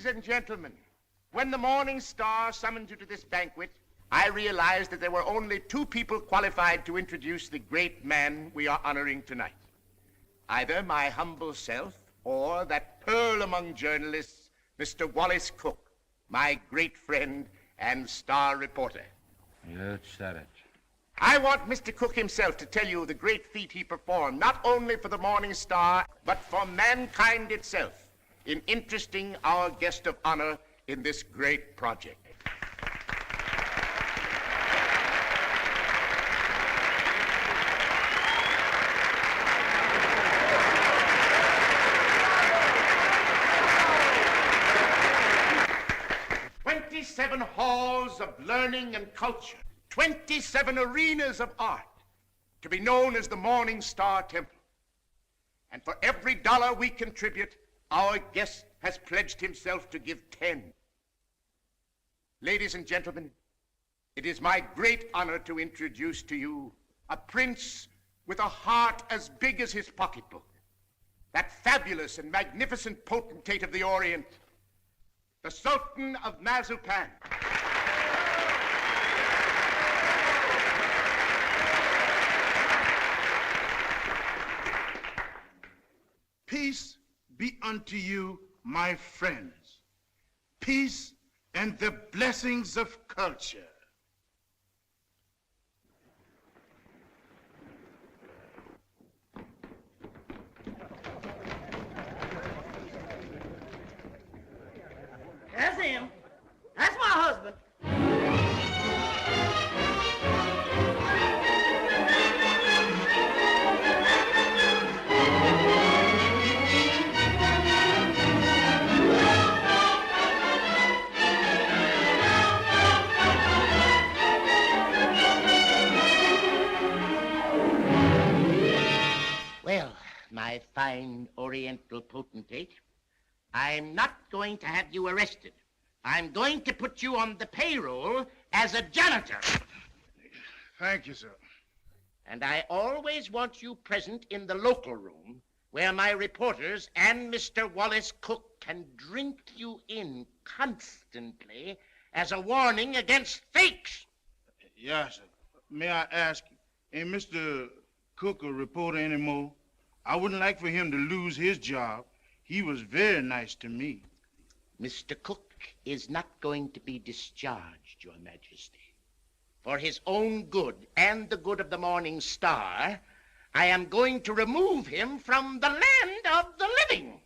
Ladies and gentlemen, when the Morning Star summoned you to this banquet, I realized that there were only two people qualified to introduce the great man we are honoring tonight. Either my humble self or that pearl among journalists, Mr. Wally Cook, my great friend and star reporter. You said it. I want Mr. Cook himself to tell you the great feat he performed, not only for the Morning Star, but for mankind itself, in interesting our guest of honor in this great project. "27 halls of learning and culture, 27 arenas of art, to be known as the Morning Star Temple. And for every dollar we contribute, our guest has pledged himself to give 10. Ladies and gentlemen, it is my great honor to introduce to you a prince with a heart as big as his pocketbook, that fabulous and magnificent potentate of the Orient, the Sultan of Mazupan. Peace be unto you, my friends. Peace and the blessings of culture. That's him. That's my husband. Well, my fine Oriental potentate, I'm not going to have you arrested. I'm going to put you on the payroll as a janitor. Thank you, sir. And I always want you present in the local room where my reporters and Mr. Wallace Cook can drink you in constantly as a warning against fakes. Yes, sir. May I ask, ain't Mr. Cook a reporter anymore? I wouldn't like for him to lose his job. He was very nice to me. Mr. Cook is not going to be discharged, Your Majesty. For his own good and the good of the Morning Star, I am going to remove him from the land of the living.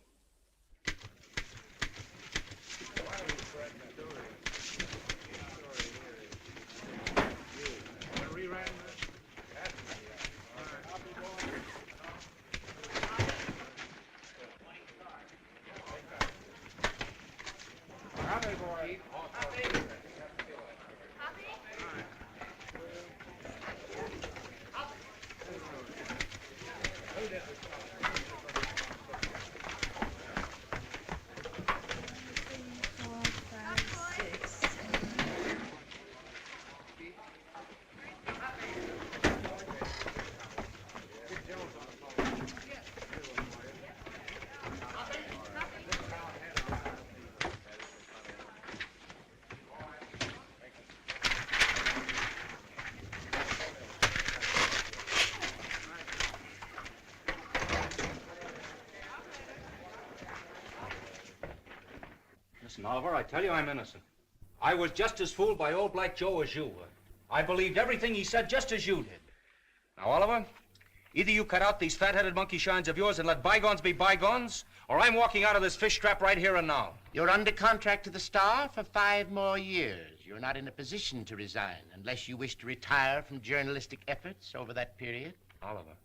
Listen, Oliver, I tell you I'm innocent. I was just as fooled by old Black Joe as you were. I believed everything he said just as you did. Now, Oliver, either you cut out these fat-headed monkey shines of yours and let bygones be bygones, or I'm walking out of this fish trap right here and now. You're under contract to the Star for 5 more years. You're not in a position to resign unless you wish to retire from journalistic efforts over that period. Oliver,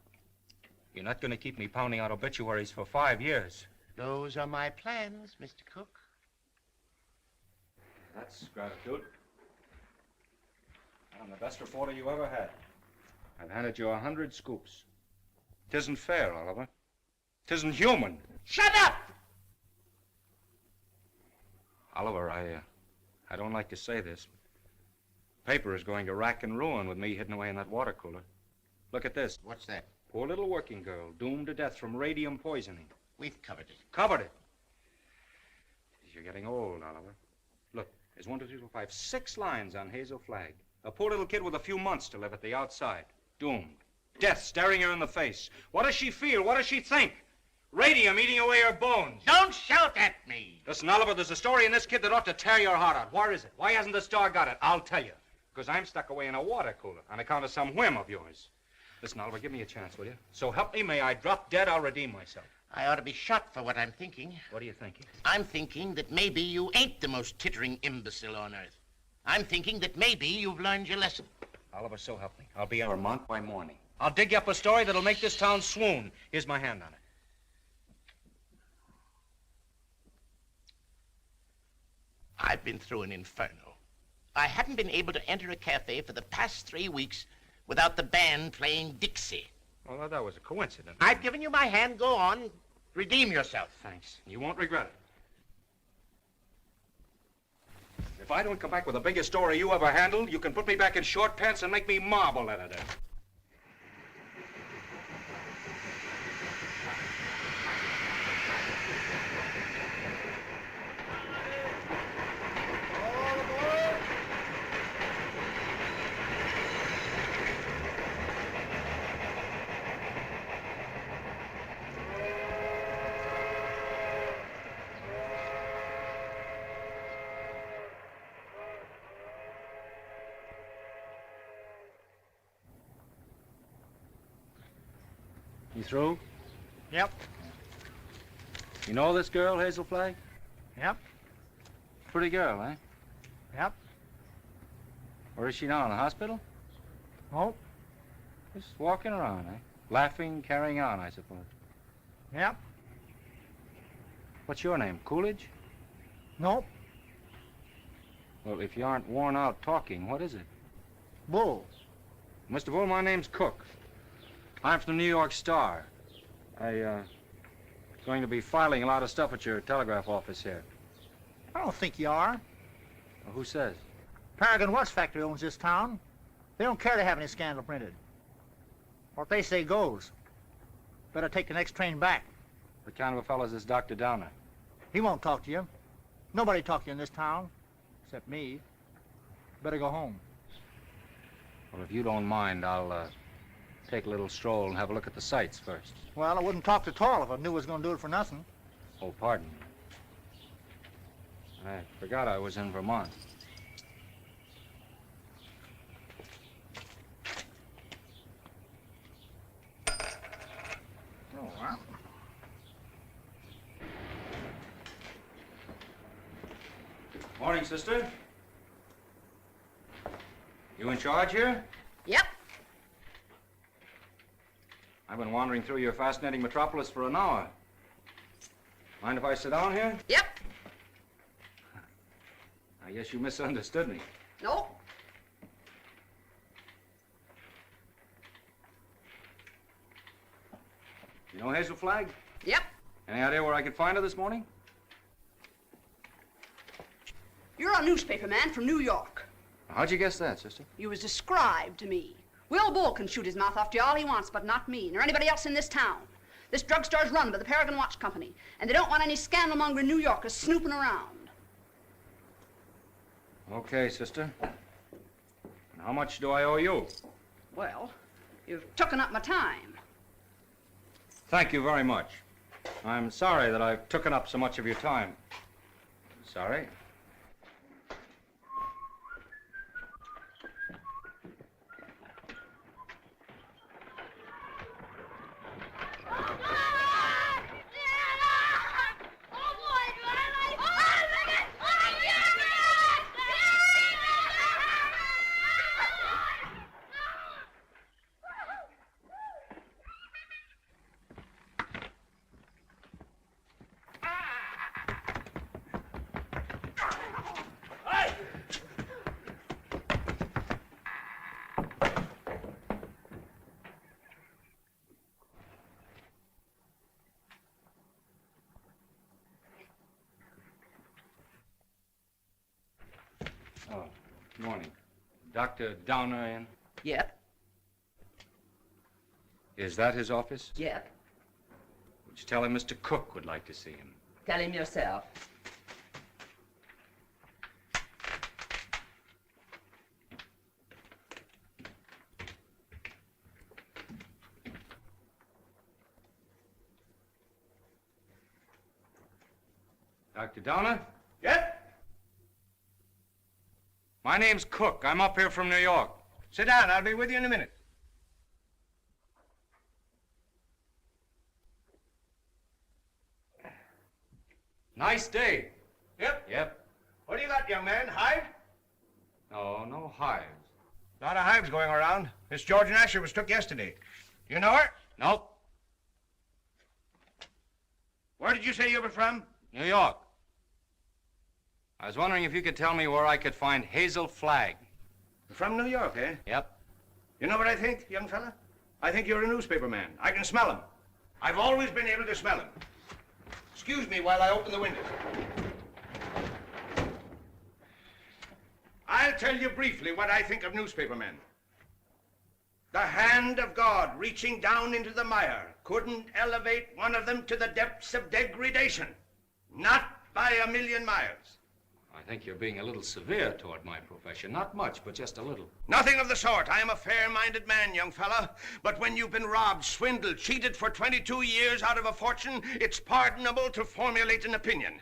you're not going to keep me pounding out obituaries for 5 years. Those are my plans, Mr. Cook. That's gratitude. I'm the best reporter you ever had. I've handed you 100 scoops. 'Tisn't fair, Oliver. 'Tisn't human. Shut up! Oliver, I don't like to say this. Paper is going to rack and ruin with me hidden away in that water cooler. Look at this. What's that? Poor little working girl, doomed to death from radium poisoning. We've covered it. Covered it. you're getting old, Oliver. Look, there's 1, 2, 3, 4, 5, 6 lines on Hazel Flagg. A poor little kid with a few months to live at the outside. Doomed. Death staring her in the face. What does she feel? What does she think? Radium eating away her bones. Don't shout at me. Listen, Oliver, there's a story in this kid that ought to tear your heart out. Where is it? Why hasn't the star got it? I'll tell you. Because I'm stuck away in a water cooler on account of some whim of yours. Listen, Oliver, give me a chance, will you? So help me, may I drop dead, I'll redeem myself. I ought to be shot for what I'm thinking. What are you thinking? I'm thinking that maybe you ain't the most tittering imbecile on earth. I'm thinking that maybe you've learned your lesson. Oliver, so help me. I'll be in Vermont by morning. I'll dig you up a story that'll make this town swoon. Here's my hand on it. I've been through an inferno. I hadn't been able to enter a cafe for the past 3 weeks without the band playing Dixie. Well, that was a coincidence. I've given you my hand. Go on. Redeem yourself. Thanks. You won't regret it. If I don't come back with the biggest story you ever handled, you can put me back in short pants and make me marble editor. You through? Yep. You know this girl, Hazel Flagg? Yep. Pretty girl, eh? Yep. Where is she now, in the hospital? Oh. Just walking around, eh? Laughing, carrying on, I suppose. Yep. What's your name, Coolidge? Nope. Well, if you aren't worn out talking, what is it? Bull. Mr. Bull, my name's Cook. I'm from the New York Star. Going to be filing a lot of stuff at your telegraph office here. I don't think you are. Well, who says? Paragon Watch Factory owns this town. They don't care to have any scandal printed. What they say goes. Better take the next train back. What kind of a fellow is this Dr. Downer? He won't talk to you. Nobody talk to you in this town, except me. Better go home. Well, if you don't mind, I'll take a little stroll and have a look at the sights first. Well, I wouldn't talk to Tall if I knew I was going to do it for nothing. Oh, pardon. I forgot I was in Vermont. Oh, well. Morning, sister. You in charge here? Yep. I've been wandering through your fascinating metropolis for an hour. Mind if I sit down here? Yep. I guess you misunderstood me. No. You know Hazel Flagg? Yep. Any idea where I could find her this morning? You're a newspaper man from New York. How'd you guess that, sister? You was described to me. Will Bull can shoot his mouth off to you all he wants, but not me, nor anybody else in this town. This drugstore's run by the Paragon Watch Company, and they don't want any scandal-mongering New Yorkers snooping around. Okay, sister. And how much do I owe you? Well, you've taken up my time. Thank you very much. I'm sorry that I've taken up so much of your time. Sorry. Oh, good morning. Dr. Downer in? Yep. Is that his office? Yep. Would you tell him Mr. Cook would like to see him? Tell him yourself. Dr. Downer? Yep. My name's Cook. I'm up here from New York. Sit down. I'll be with you in a minute. Nice day. Yep. Yep. What do you got, young man? Hive? No hives. Lot of hives going around. Miss George Asher was took yesterday. You know her? Nope. Where did you say you were from? New York. I was wondering if you could tell me where I could find Hazel Flagg. From New York, eh? Yep. You know what I think, young fella? I think you're a newspaper man. I can smell him. I've always been able to smell him. Excuse me while I open the window. I'll tell you briefly what I think of newspapermen. The hand of God reaching down into the mire couldn't elevate one of them to the depths of degradation. Not by a million miles. I think you're being a little severe toward my profession. Not much, but just a little. Nothing of the sort. I am a fair-minded man, young fella. But when you've been robbed, swindled, cheated for 22 years out of a fortune, it's pardonable to formulate an opinion.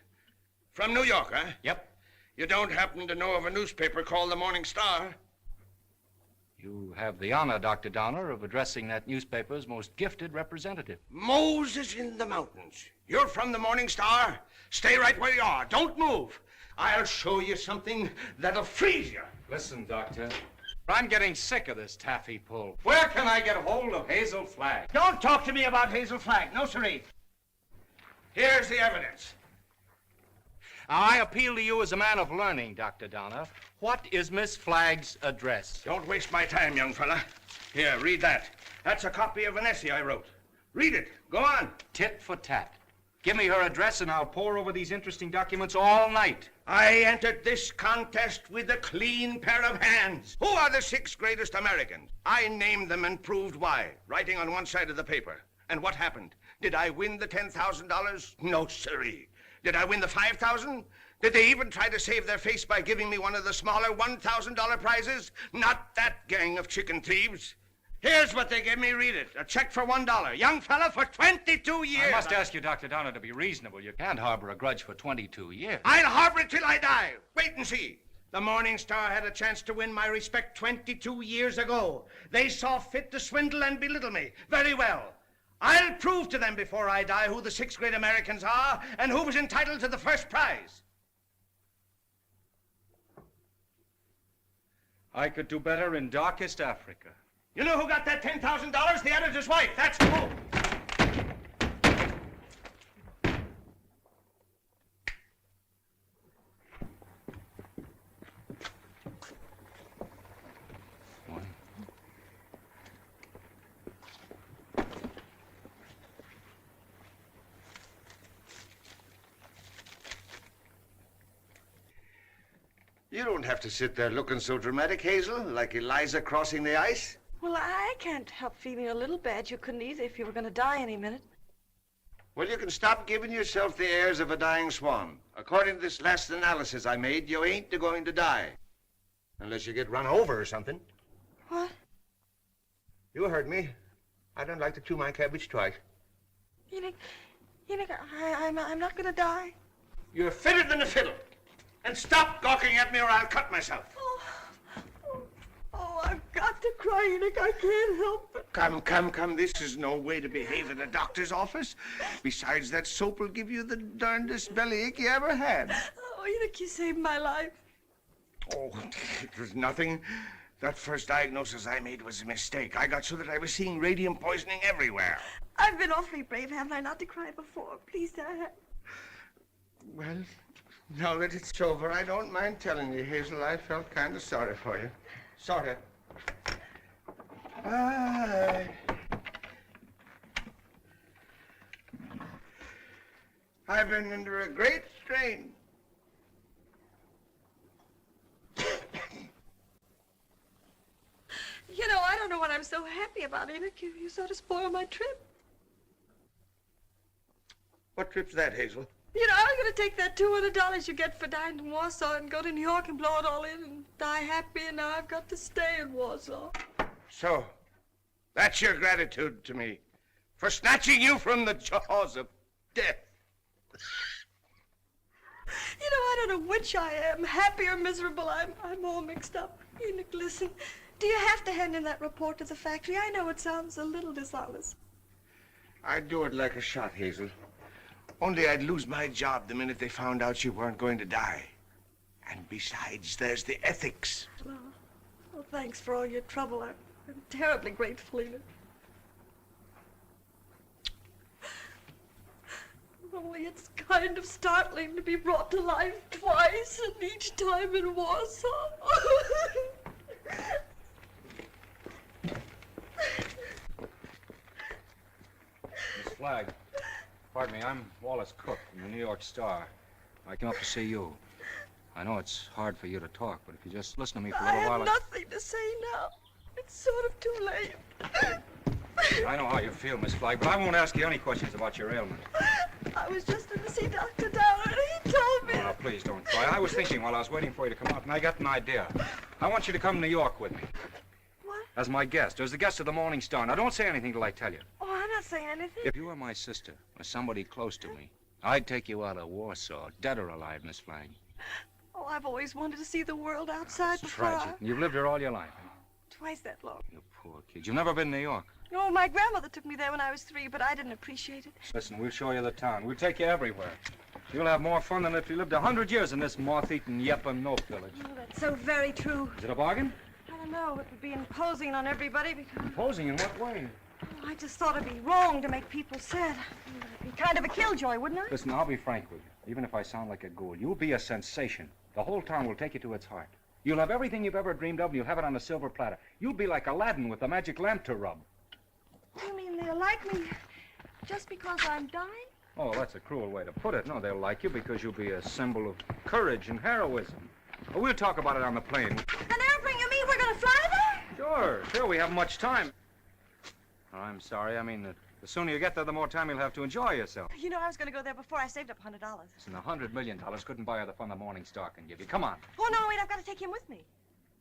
From New York, huh? Yep. You don't happen to know of a newspaper called the Morning Star? You have the honor, Dr. Downer, of addressing that newspaper's most gifted representative. Moses in the mountains. You're from the Morning Star? Stay right where you are. Don't move. I'll show you something that'll freeze you. Listen, Doctor. I'm getting sick of this taffy pull. Where can I get hold of Hazel Flagg? Don't talk to me about Hazel Flagg. No, sirree. Here's the evidence. Now, I appeal to you as a man of learning, Dr. Downer. What is Miss Flagg's address? Don't waste my time, young fella. Here, read that. That's a copy of an essay I wrote. Read it. Go on. Tit for tat. Give me her address and I'll pore over these interesting documents all night. I entered this contest with a clean pair of hands. Who are the 6 greatest Americans? I named them and proved why, writing on one side of the paper. And what happened? Did I win the $10,000? No, sirree. Did I win the $5,000? Did they even try to save their face by giving me one of the smaller $1,000 prizes? Not that gang of chicken thieves. Here's what they gave me. Read it. A check for $1. Young fella, for 22 years. I must ask you, Dr. Downer, to be reasonable. You can't harbor a grudge for 22 years. I'll harbor it till I die. Wait and see. The Morning Star had a chance to win my respect 22 years ago. They saw fit to swindle and belittle me. Very well. I'll prove to them before I die who the 6 great Americans are and who was entitled to the first prize. I could do better in darkest Africa. You know who got that $10,000? The editor's wife. That's who. You don't have to sit there looking so dramatic, Hazel, like Eliza crossing the ice. Well, I can't help feeling a little bad. You couldn't either if you were going to die any minute. Well, you can stop giving yourself the airs of a dying swan. According to this last analysis I made, you ain't going to die. Unless you get run over or something. What? You heard me. I don't like to chew my cabbage twice. You think I'm not going to die? You're fitter than a fiddle. And stop gawking at me or I'll cut myself. Oh, I've got to cry, Enoch. I can't help it. Come. This is no way to behave in a doctor's office. Besides, that soap will give you the darndest bellyache you ever had. Oh, Enoch, you saved my life. Oh, it was nothing. That first diagnosis I made was a mistake. I got so that I was seeing radium poisoning everywhere. I've been awfully brave, haven't I, not to cry before? Please, Dad. Well, now that it's over, I don't mind telling you, Hazel, I felt kind of sorry for you. Sort of. I've been under a great strain. You know, I don't know what I'm so happy about, Enoch. You sort of spoiled my trip. What trip's that, Hazel? You know, I was going to take that $200 you get for dying in Warsaw and go to New York and blow it all in and die happy, and now I've got to stay in Warsaw. So, that's your gratitude to me for snatching you from the jaws of death. You know, I don't know which I am, happy or miserable. I'm all mixed up. Enoch, listen. Do you have to hand in that report to the factory? I know it sounds a little dishonest. I'd do it like a shot, Hazel. Only I'd lose my job the minute they found out you weren't going to die. And besides, there's the ethics. Well, thanks for all your trouble. I'm terribly grateful, Enoch. Only it's kind of startling to be brought to life twice, and each time in Warsaw. Miss Flagg, pardon me, I'm Wally Cook from the New York Star. I came up to see you. I know it's hard for you to talk, but if you just listen to me for a I little while... have nothing to say now. It's sort of too late. I know how you feel, Miss Flagg, but I won't ask you any questions about your ailment. I was just in to see Dr. Downer, and he told me... Oh, now, please don't cry. I was thinking while I was waiting for you to come out, and I got an idea. I want you to come to New York with me. What? As my guest, as the guest of the Morning Star. Now, don't say anything till I tell you. Oh, I'm not saying anything. If you were my sister, or somebody close to me, I'd take you out of Warsaw, dead or alive, Miss Flagg. Oh, I've always wanted to see the world outside It's before. tragic. You've lived here all your life. Twice that long. You poor kid. You've never been to New York. Oh, my grandmother took me there when I was 3, but I didn't appreciate it. Listen, we'll show you the town. We'll take you everywhere. You'll have more fun than if you lived 100 years in this moth-eaten Yep-and-Nope village. Oh, that's so very true. Is it a bargain? I don't know. It would be imposing on everybody because... Imposing in what way? Oh, I just thought it'd be wrong to make people sad. It'd be kind of a killjoy, wouldn't I? Listen, I'll be frank with you. Even if I sound like a ghoul, you'll be a sensation. The whole town will take you to its heart. You'll have everything you've ever dreamed of, and you'll have it on a silver platter. You'll be like Aladdin with the magic lamp to rub. You mean they'll like me just because I'm dying? Oh, that's a cruel way to put it. No, they'll like you because you'll be a symbol of courage and heroism. Well, we'll talk about it on the plane. An airplane, you mean we're going to fly there? Sure, we haven't much time. Oh, I'm sorry. I mean, the sooner you get there, the more time you'll have to enjoy yourself. You know, I was going to go there before I saved up $100. Listen, $100 million couldn't buy you the fun the Morning Star can give you. Come on. Oh, no, wait, I've got to take him with me.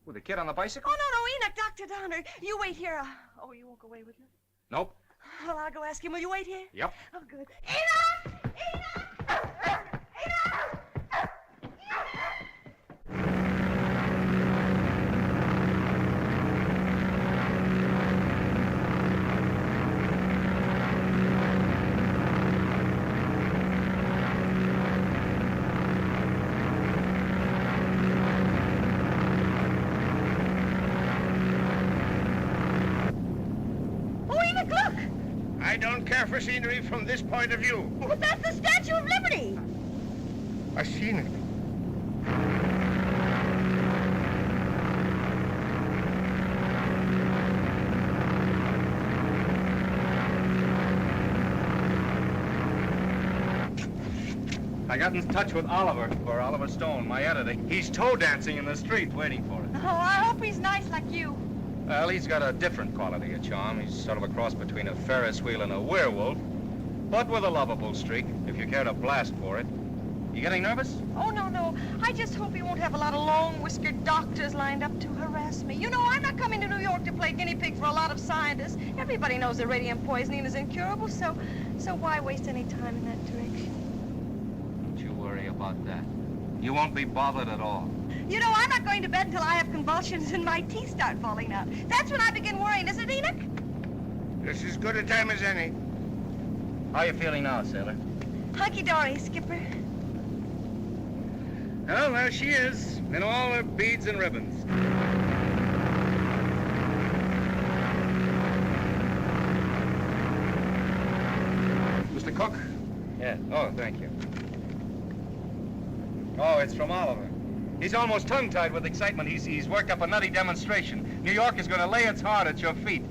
With the kid on the bicycle? Oh, no, Enoch, Dr. Downer. You wait here. Oh, you won't go away with me? Nope. Well, I'll go ask him. Will you wait here? Yep. Oh, good. Enoch! Enoch! Enoch! I don't care for scenery from this point of view. But that's the Statue of Liberty. I've seen it. I got in touch with Oliver Stone, my editor. He's toe dancing in the street waiting for us. Oh, I hope he's nice like you. Well, he's got a different quality of charm. He's sort of a cross between a Ferris wheel and a werewolf, but with a lovable streak, if you care to blast for it. You getting nervous? Oh, no. I just hope he won't have a lot of long-whiskered doctors lined up to harass me. You know, I'm not coming to New York to play guinea pig for a lot of scientists. Everybody knows that radium poisoning is incurable, so why waste any time in that direction? Don't you worry about that. You won't be bothered at all. You know, I'm not going to bed until I have convulsions and my teeth start falling out. That's when I begin worrying, isn't it, Enoch? This is as good a time as any. How are you feeling now, sailor? Hunky-dory, Skipper. Well, there she is, in all her beads and ribbons. Mr. Cook? Yeah. Oh, thank you. Oh, it's from Oliver. He's almost tongue-tied with excitement. He's worked up a nutty demonstration. New York is going to lay its heart at your feet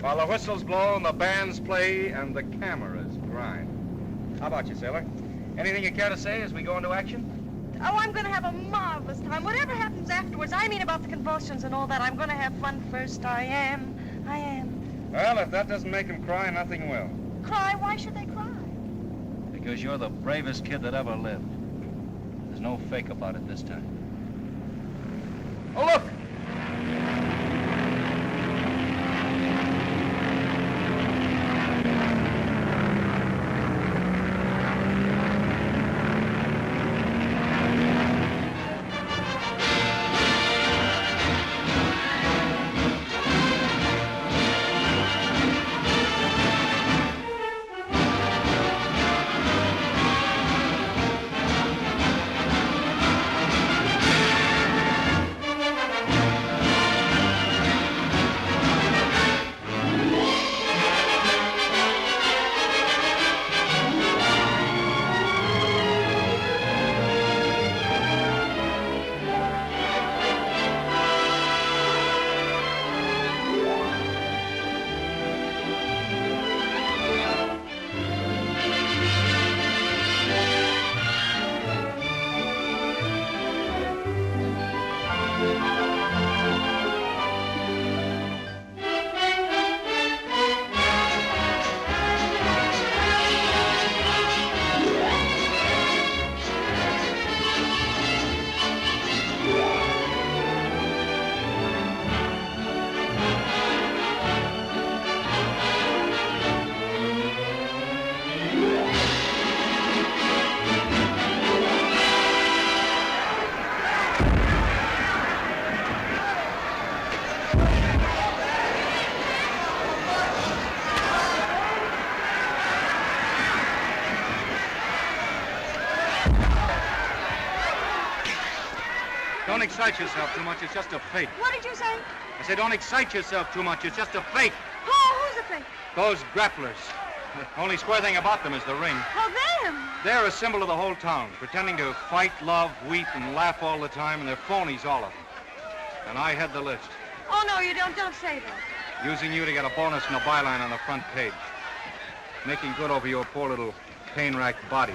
while the whistles blow and the bands play and the cameras grind. How about you, sailor? Anything you care to say as we go into action? Oh, I'm going to have a marvelous time. Whatever happens afterwards, I mean about the convulsions and all that, I'm going to have fun first. I am. Well, if that doesn't make him cry, nothing will. Cry? Why should they cry? Because you're the bravest kid that ever lived. There's no fake about it this time. Oh, look! Don't excite yourself too much. It's just a fake. What did you say? I said don't excite yourself too much. It's just a fake. Oh, who's the fake? Those grapplers. The only square thing about them is the ring. Oh, them. They're a symbol of the whole town, pretending to fight, love, weep, and laugh all the time, and they're phonies, all of them. And I head the list. Oh, no, you don't. Don't say that. Using you to get a bonus and a byline on the front page. Making good over your poor little pain-racked body.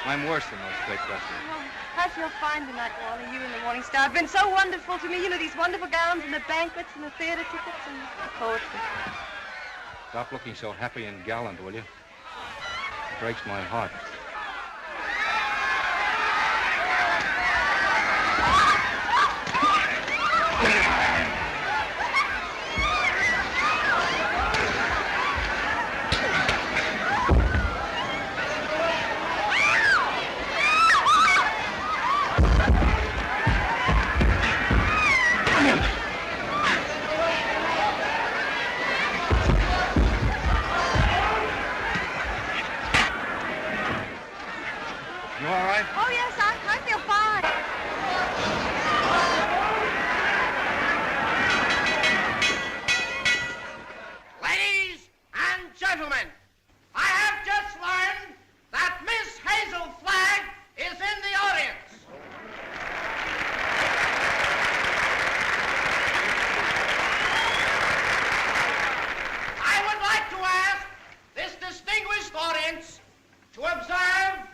I'm worse than those fake wrestlers. Oh, I feel fine tonight, Wally. You and the Morning Star have been so wonderful to me. You know, these wonderful gowns and the banquets and the theater tickets and the poetry. Stop looking so happy and gallant, will you? It breaks my heart. Oh, yes, I feel fine. Ladies and gentlemen, I have just learned that Miss Hazel Flagg is in the audience. I would like to ask this distinguished audience to observe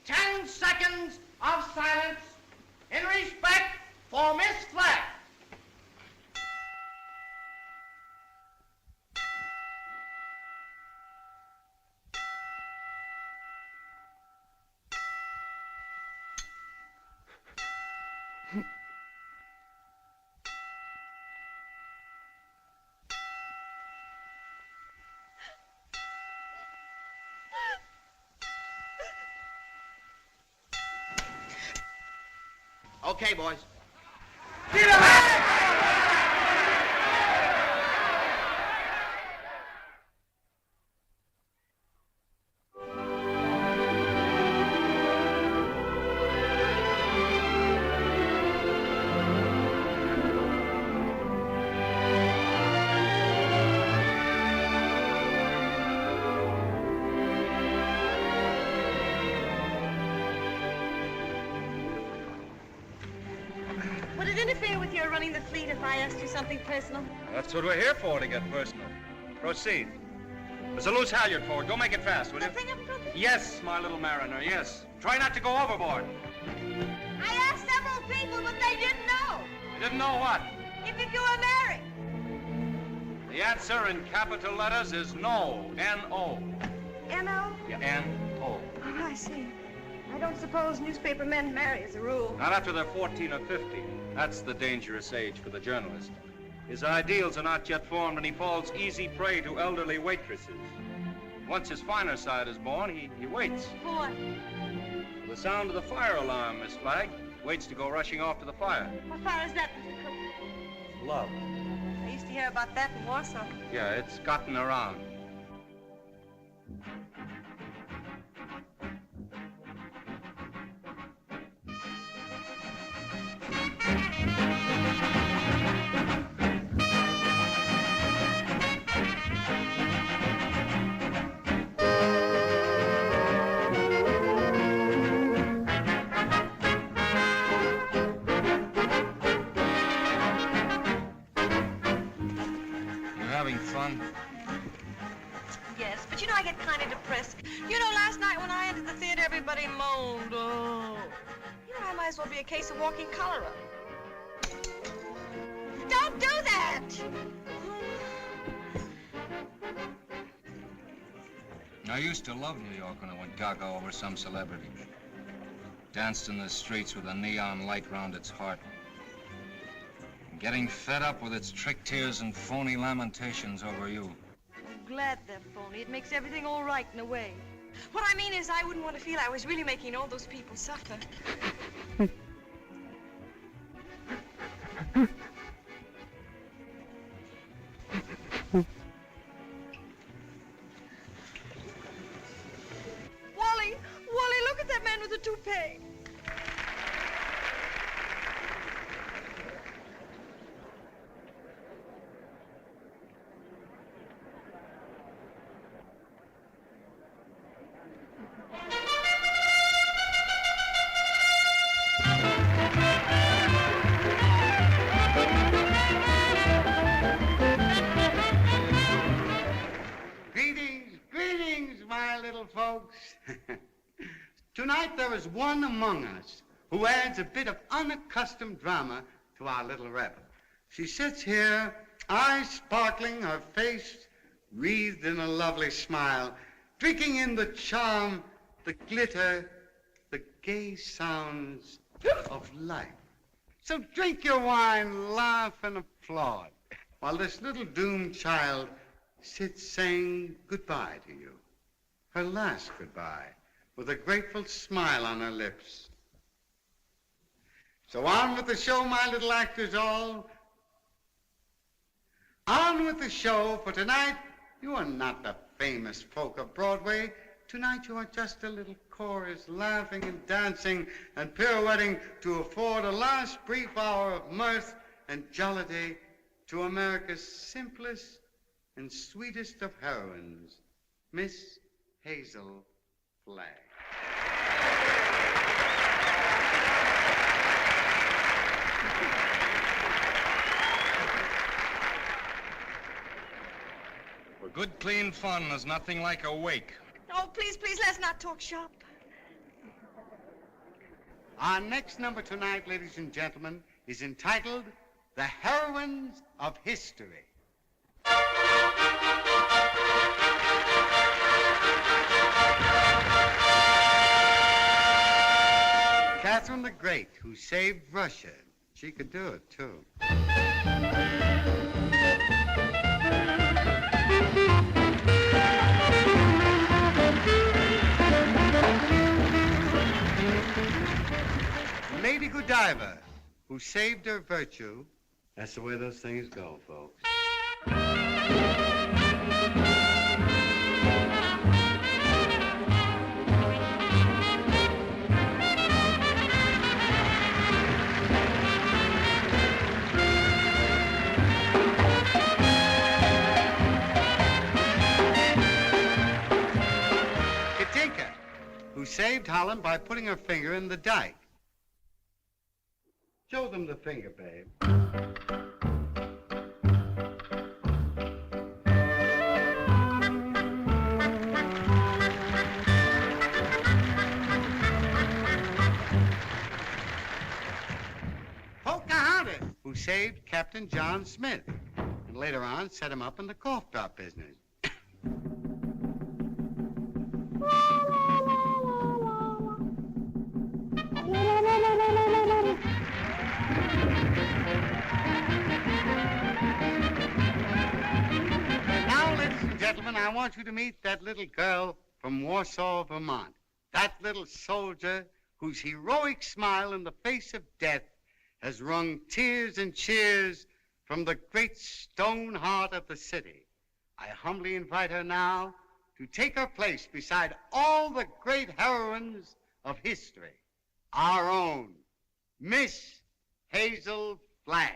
10 seconds of silence in respect for Miss Flagg. Okay, boys. Would it interfere with your running the fleet if I asked you something personal? That's what we're here for, to get personal. Proceed. There's a loose halyard forward. Go make it fast, will you? Nothing up broken? Yes, my little mariner, yes. Try not to go overboard. I asked several people, but they didn't know. You didn't know what? If you were married. The answer in capital letters is no. N-O. N-O? Yeah, N-O. Oh, I see. I don't suppose newspaper men marry as a rule. Not after they're 14 or 15. That's the dangerous age for the journalist. His ideals are not yet formed, and he falls easy prey to elderly waitresses. Once his finer side is born, he waits. For what? For the sound of the fire alarm, Miss Flagg. Waits to go rushing off to the fire. What fire is that, Mr. Cook? Love. I used to hear about that in Warsaw. Yeah, it's gotten around. Having fun? Yes, but you know I get kind of depressed. You know, last night when I entered the theater, everybody moaned. Oh. You know, I might as well be a case of walking cholera. Don't do that! I used to love New York when I went gaga over some celebrity. Danced in the streets with a neon light round its heart. Getting fed up with its trick tears and phony lamentations over you. I'm glad they're phony. It makes everything all right in a way. What I mean is I wouldn't want to feel I was really making all those people suffer. Wally, look at that man with the toupee. folks. Tonight there is one among us who adds a bit of unaccustomed drama to our little rebel. She sits here, eyes sparkling, her face wreathed in a lovely smile, drinking in the charm, the glitter, the gay sounds of life. So drink your wine, laugh, and applaud, while this little doomed child sits saying goodbye to you. Her last goodbye, with a grateful smile on her lips. So on with the show, my little actors all. On with the show, for tonight you are not the famous folk of Broadway. Tonight you are just a little chorus, laughing and dancing and pirouetting to afford a last brief hour of mirth and jollity to America's simplest and sweetest of heroines, Miss Hazel Flagg. For good, clean fun, there's nothing like a wake. Oh, please, please, let's not talk shop. Our next number tonight, ladies and gentlemen, is entitled The Heroines of History. Catherine the Great, who saved Russia. She could do it, too. Lady Godiva, who saved her virtue. That's the way those things go, folks. Katinka, who saved Holland by putting her finger in the dike. Show them the finger, babe. Pocahontas, who saved Captain John Smith, and later on set him up in the cough drop business. I want you to meet that little girl from Warsaw, Vermont. That little soldier whose heroic smile in the face of death has wrung tears and cheers from the great stone heart of the city. I humbly invite her now to take her place beside all the great heroines of history. Our own Miss Hazel Flagg.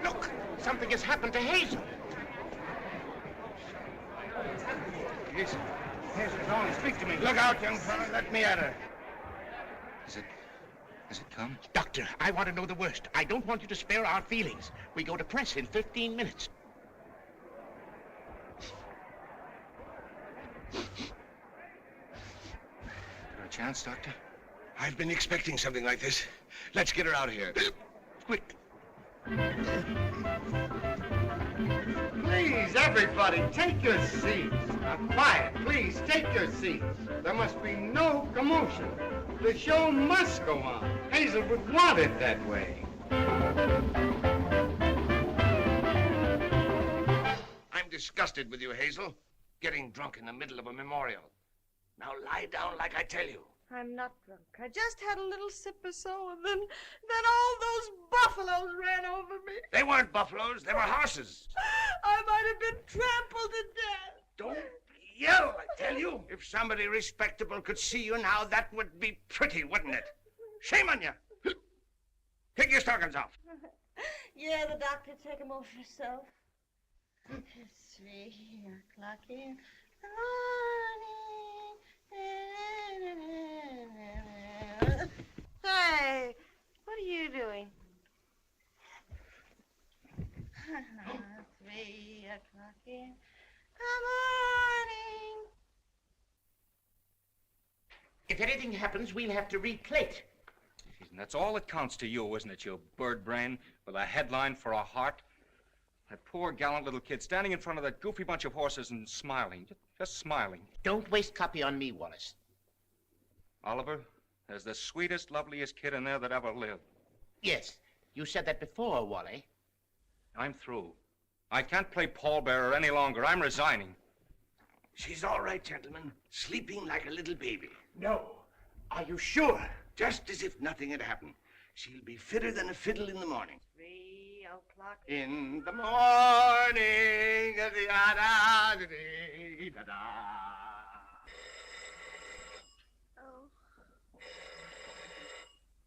Look, something has happened to Hazel. Hazel, darling, speak to me. Look out, young fella. Let me at her. Has it come? Doctor, I want to know the worst. I don't want you to spare our feelings. We go to press in 15 minutes. chance, Doctor? I've been expecting something like this. Let's get her out of here. Quick. Please, everybody, take your seats. Quiet, please, take your seats. There must be no commotion. The show must go on. Hazel would want it that way. I'm disgusted with you, Hazel. Getting drunk in the middle of a memorial. Now lie down like I tell you. I'm not drunk. I just had a little sip or so, and then all those buffaloes ran over me. They weren't buffaloes, they were horses. I might have been trampled to death. Don't yell, I tell you. If somebody respectable could see you now, that would be pretty, wouldn't it? Shame on you. Take your stockings off. Yeah, the doctor, take them off yourself. It's 3 o'clock in the morning. Hey, what are you doing? 3 o'clock in the morning. If anything happens, we'll have to replate. And that's all that counts to you, isn't it, you bird brain with a headline for a heart? That poor, gallant little kid standing in front of that goofy bunch of horses and smiling, just smiling. Don't waste copy on me, Wallace. Oliver, there's the sweetest, loveliest kid in there that ever lived. Yes, you said that before, Wally. I'm through. I can't play pallbearer any longer. I'm resigning. She's all right, gentlemen. Sleeping like a little baby. No. Are you sure? Just as if nothing had happened. She'll be fitter than a fiddle in the morning. 3 o'clock In the morning. Oh.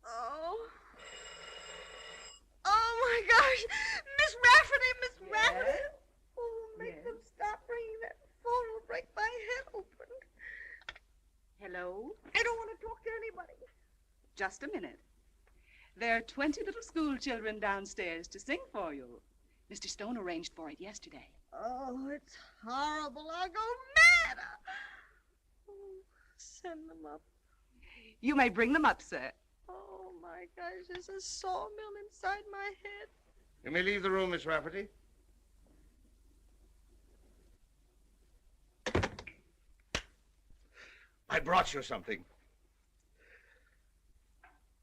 Oh. Oh my gosh. Miss Rafferty, Miss Rafferty. Oh, make them stop ringing that phone. It'll break my head open. Hello? I don't want to talk to anybody. Just a minute. There are 20 little school children downstairs to sing for you. Mr. Stone arranged for it yesterday. Oh, it's horrible. I'll go mad. Oh, send them up. You may bring them up, sir. Oh, my gosh, there's a sawmill inside my head. You may leave the room, Miss Rafferty. I brought you something.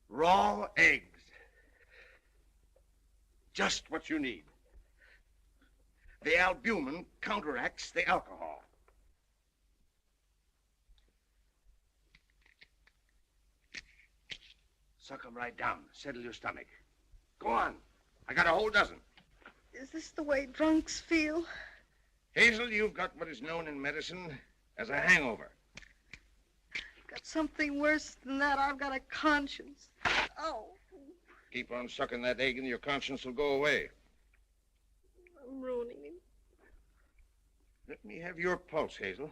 Raw eggs. Just what you need. The albumin counteracts the alcohol. Suck them right down. Settle your stomach. Go on. I got a whole dozen. Is this the way drunks feel? Hazel, you've got what is known in medicine as a hangover. Got something worse than that. I've got a conscience. Oh, Keep on sucking that egg and your conscience will go away. I'm ruining him. Let me have your pulse, Hazel.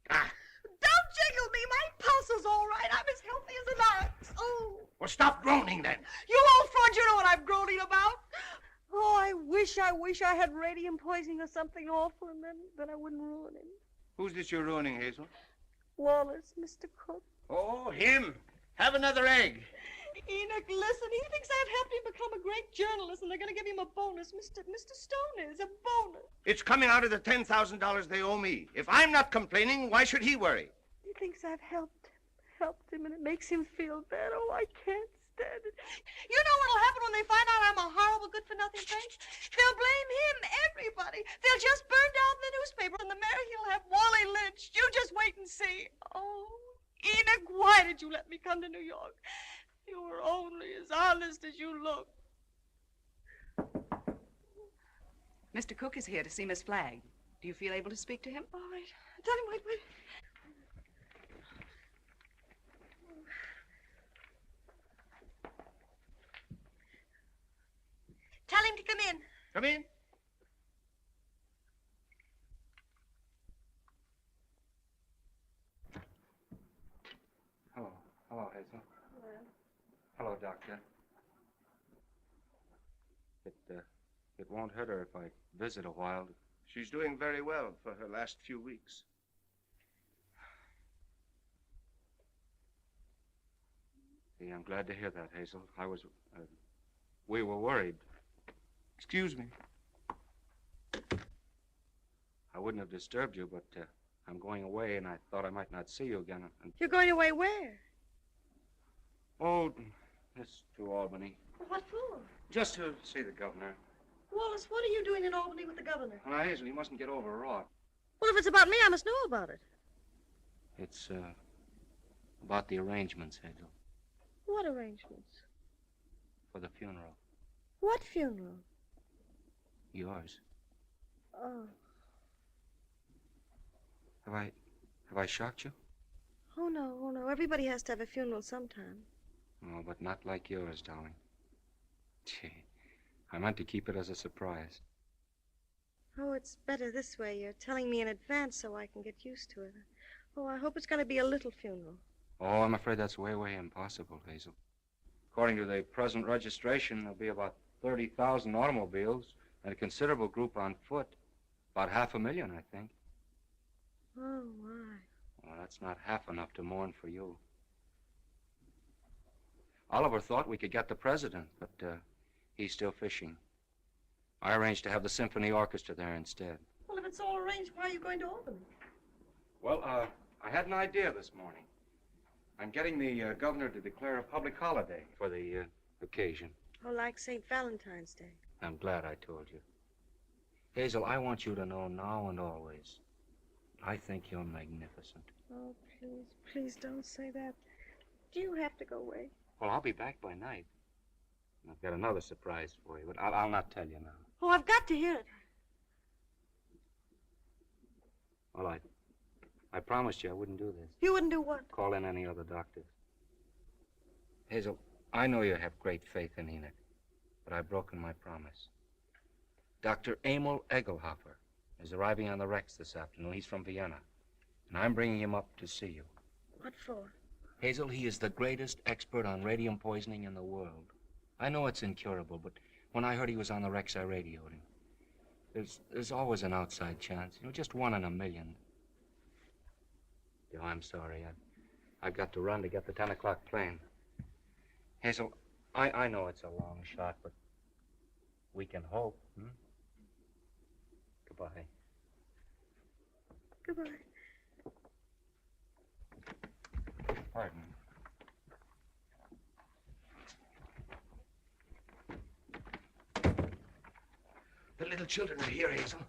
Don't jiggle me. My pulse is all right. I'm as healthy as an ox. Oh. Well, stop groaning then. You old fraud, you know what I'm groaning about. Oh, I wish I had radium poisoning or something awful, and then I wouldn't ruin him. Who's this you're ruining, Hazel? Wallace, Mr. Cook. Oh, him. Have another egg. Enoch, listen, he thinks I've helped him become a great journalist, and they're going to give him a bonus. Mr. Stone is a bonus. It's coming out of the $10,000 they owe me. If I'm not complaining, why should he worry? He thinks I've helped him, and it makes him feel bad. Oh, I can't stand it. You know what'll happen when they find out I'm a horrible, good-for-nothing thing? They'll blame him, everybody. They'll just burn down the newspaper, and the mayor, he'll have Wally lynched. You just wait and see. Oh, Enoch, why did you let me come to New York? You were only as honest as you look. Mr. Cook is here to see Miss Flagg. Do you feel able to speak to him? All right. Tell him, wait. Tell him to come in. Come in. Hello, Hazel. Hello, Doctor. It won't hurt her if I visit a while. She's doing very well for her last few weeks. Yeah, I'm glad to hear that, Hazel. We were worried. Excuse me. I wouldn't have disturbed you, but I'm going away, and I thought I might not see you again. You're going away where? Oh, it's to Albany. What for? Just to see the governor. Wallace, what are you doing in Albany with the governor? Now, Hazel, you mustn't get overwrought. Well, if it's about me, I must know about it. It's, about the arrangements, Hazel, What arrangements? for the funeral. What funeral? Yours. Oh. Have I shocked you? Oh, no. Everybody has to have a funeral sometime. Oh, but not like yours, darling. Gee, I meant to keep it as a surprise. Oh, it's better this way. You're telling me in advance so I can get used to it. Oh, I hope it's going to be a little funeral. Oh, I'm afraid that's way, way impossible, Hazel. According to the present registration, there'll be about 30,000 automobiles and a considerable group on foot. About 500,000, I think. Oh, my. Well, that's not half enough to mourn for you. Oliver thought we could get the president, but he's still fishing. I arranged to have the symphony orchestra there instead. Well, if it's all arranged, why are you going to Albany? Well, I had an idea this morning. I'm getting the governor to declare a public holiday for the occasion. Oh, like St. Valentine's Day. I'm glad I told you. Hazel, I want you to know now and always, I think you're magnificent. Oh, please don't say that. Do you have to go away? Well, I'll be back by night. I've got another surprise for you, but I'll not tell you now. Oh, I've got to hear it. Well, I promised you I wouldn't do this. You wouldn't do what? Call in any other doctors. Hazel, I know you have great faith in Enoch, but I've broken my promise. Dr. Emil Egelhofer is arriving on the Rex this afternoon. He's from Vienna, and I'm bringing him up to see you. What for? Hazel, he is the greatest expert on radium poisoning in the world. I know it's incurable, but when I heard he was on the Rex, I radioed him. There's always an outside chance, just 1 in a million. Oh, I'm sorry. I've got to run to get the 10 o'clock plane. Hazel, I know it's a long shot, but we can hope. Goodbye. Goodbye. Pardon. The little children are here, Hazel.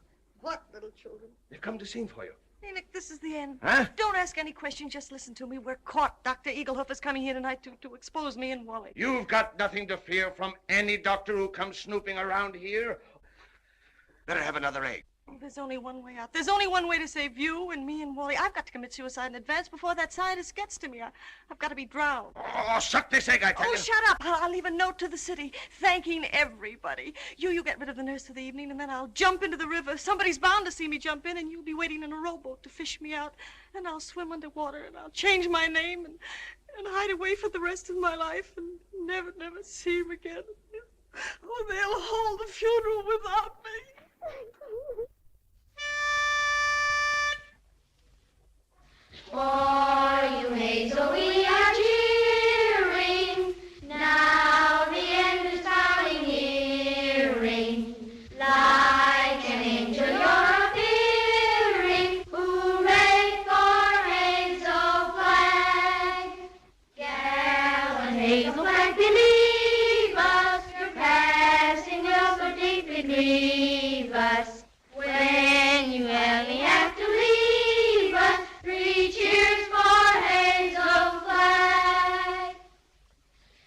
What little children? They've come to sing for you. Enoch, this is the end. Huh? Don't ask any questions, just listen to me. We're caught. Dr. Egelhoff is coming here tonight to expose me and Wally. You've got nothing to fear from any doctor who comes snooping around here. Better have another egg. Oh, there's only one way out. There's only one way to save you and me and Wally. I've got to commit suicide in advance before that scientist gets to me. I've got to be drowned. Oh, suck this egg, I tell Oh, you. shut up. I'll leave a note to the city thanking everybody. You get rid of the nurse for the evening, and then I'll jump into the river. Somebody's bound to see me jump in, and you'll be waiting in a rowboat to fish me out. And I'll swim underwater, and I'll change my name and hide away for the rest of my life and never see him again. Oh, they'll hold the funeral without me. For you, Hazel, we are cheering. Now the end is coming nearing. Like an angel you're appearing. Hooray for Hazel Flagg. Gallant Hazel Flagg, believe us. Your passing will so deeply grieve us. When you only have to leave us, 3 cheers for Hazel Flagg.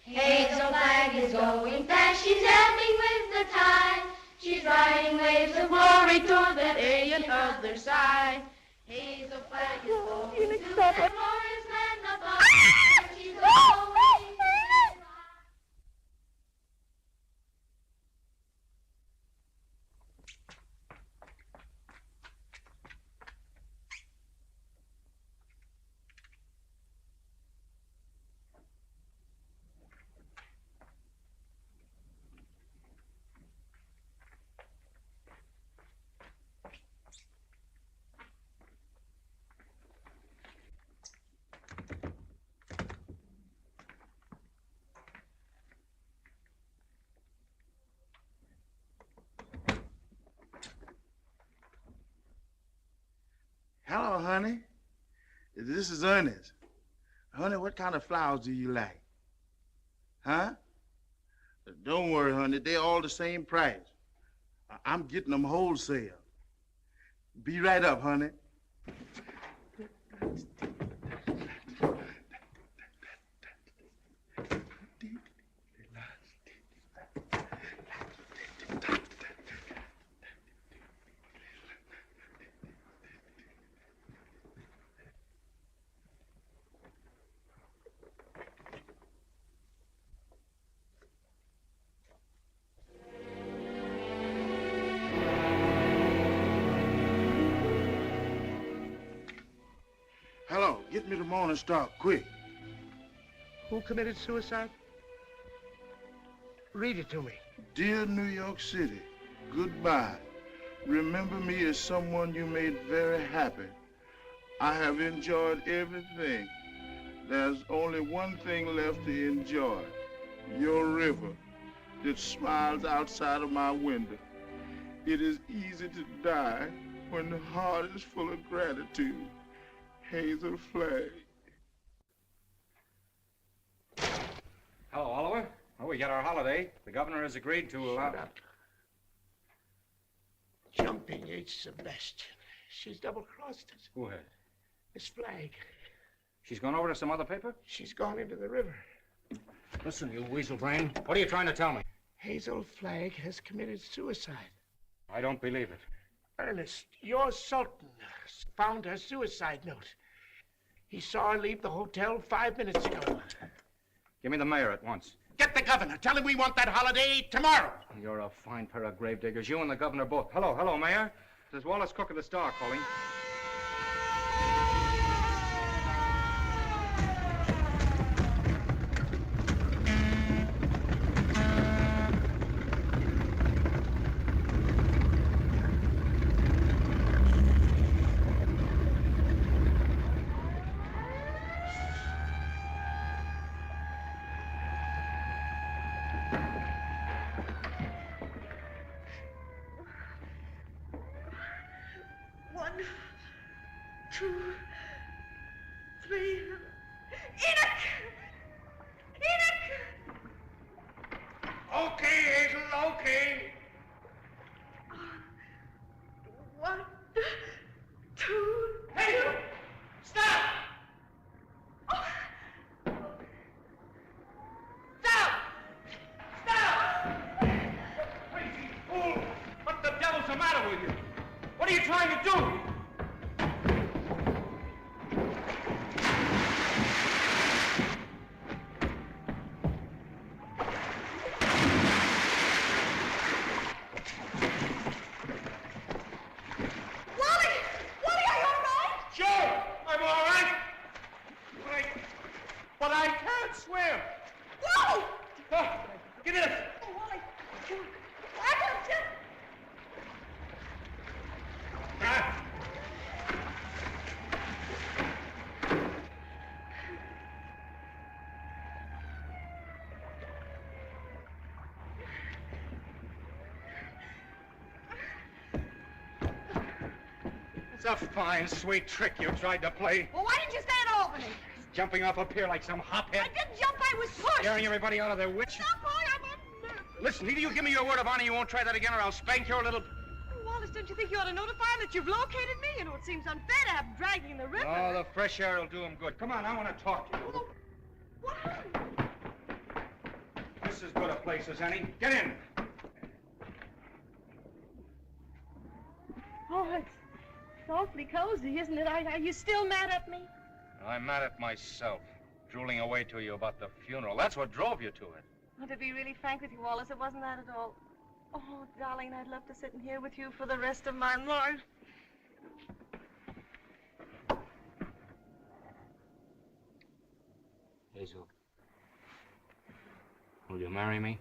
Hazel Flagg is going fast, she's ebbing with the tide. She's riding waves of glory toward that alien other side. Hazel Flagg is going to that glorious land above. She's going. Hello, honey. This is Ernest. Honey, what kind of flowers do you like? Huh? Don't worry, honey. They're all the same price. I'm getting them wholesale. Be right up, honey. Hello, get me the Morning Star, quick. Who committed suicide? Read it to me. Dear New York City, goodbye. Remember me as someone you made very happy. I have enjoyed everything. There's only one thing left to enjoy. Your river that smiles outside of my window. It is easy to die when the heart is full of gratitude. Hazel Flagg. Hello, Oliver. Well, we got our holiday. The governor has agreed to allow... Shut up. Jumping H. Sebastian. She's double-crossed us. Who has? Miss Flagg. She's gone over to some other paper? She's gone into the river. Listen, you weasel brain. What are you trying to tell me? Hazel Flagg has committed suicide. I don't believe it. Ernest, your Sultan found her suicide note. He saw her leave the hotel 5 minutes ago. Give me the mayor at once. Get the governor. Tell him we want that holiday tomorrow. You're a fine pair of gravediggers. You and the governor both. Hello, Mayor. This is Wallace Cook of the Star calling. It's a fine, sweet trick you tried to play. Well, why didn't you stay at Albany? Jumping off a pier like some hophead. I didn't jump, I was pushed. Scaring everybody out of their wits. Stop, boy, I'm a nerve. Listen, either you give me your word of honor you won't try that again or I'll spank your little... Wallace, don't you think you ought to notify him that you've located me? You know, it seems unfair to have him dragging in the river. Oh, the fresh air will do him good. Come on, I want to talk to you. Well, what happened? This is as good a place as any. Get in. Oh, it's awfully cozy, isn't it? Are you still mad at me? I'm mad at myself, drooling away to you about the funeral. That's what drove you to it. Oh, to be really frank with you, Wallace, it wasn't that at all. Oh, darling, I'd love to sit in here with you for the rest of my life. Hazel, will you marry me?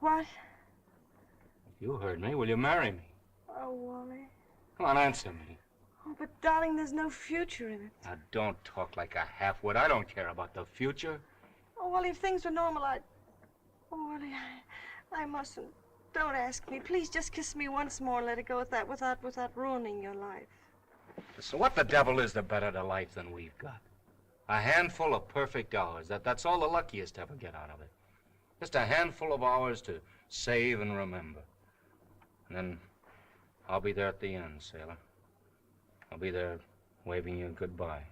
What? You heard me. Will you marry me? Oh, Wally. Come on, answer me. Oh, but darling, there's no future in it. Now, don't talk like a half-wit. I don't care about the future. Oh, Wally, if things were normal, I'd... Oh, Wally, I mustn't. Don't ask me. Please just kiss me once more and let it go at that without ruining your life. So what the devil is the better to life than we've got? A handful of perfect hours. That's all the luckiest ever get out of it. Just a handful of hours to save and remember. And then I'll be there at the end, sailor. I'll be there waving you goodbye.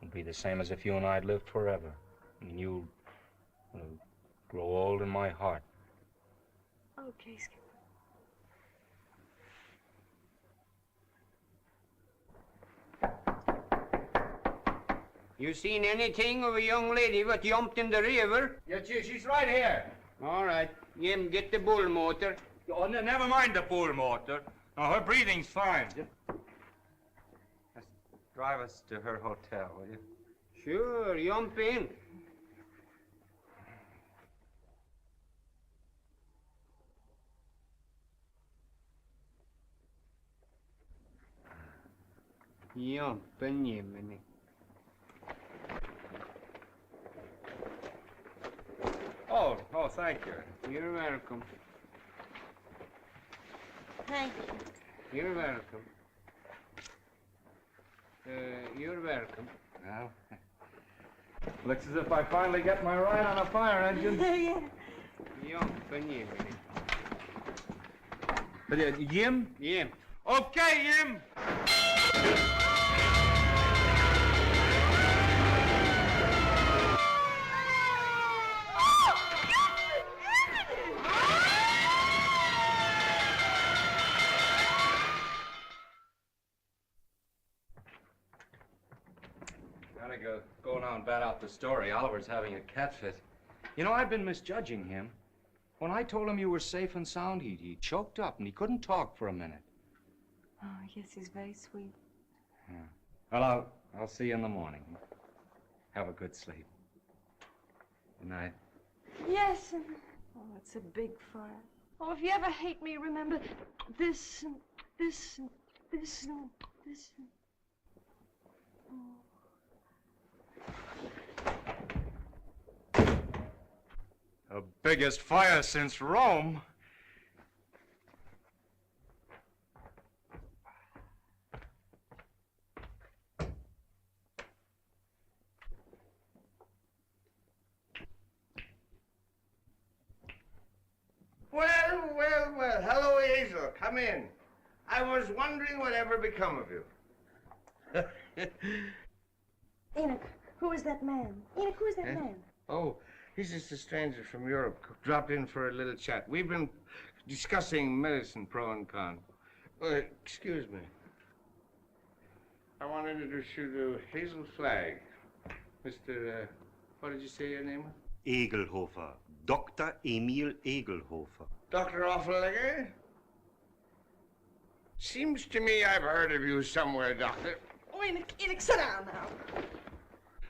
It'll be the same as if you and I'd lived forever. And you'll grow old in my heart. Okay, Skipper. You seen anything of a young lady what jumped in the river? Yeah, she's right here. All right. Jim, get the bull motor. Oh, never mind the pool motor. No, her breathing's fine. Just drive us to her hotel, will you? Sure, jump in. Jump in, Jiminy. Oh, thank you. You're welcome. Thank you. You're welcome. You're welcome. Well, looks as if I finally get my ride on a fire engine. Yeah. Jump in, Jiminy. Jim? Jim. Okay, Jim. Go now and bat out the story. Oliver's having a cat fit. You know, I've been misjudging him. When I told him you were safe and sound, he choked up and he couldn't talk for a minute. Oh, yes, he's very sweet. Yeah. Well, I'll see you in the morning. Have a good sleep. Good night. Yes. Oh, it's a big fire. Oh, if you ever hate me, remember this and this and this and this and... Oh. The biggest fire since Rome. Well. Hello, Hazel. Come in. I was wondering whatever become of you. Enoch, who is that man? Enoch, who is that man? Oh, he's just a stranger from Europe. Dropped in for a little chat. We've been discussing medicine, pro and con. Excuse me. I want to introduce you to Hazel Flagg. Mr. What did you say your name was? Egelhofer. Dr. Emil Egelhofer. Dr. Offlegger? Seems to me I've heard of you somewhere, Doctor. Oh, Enoch, sit down now.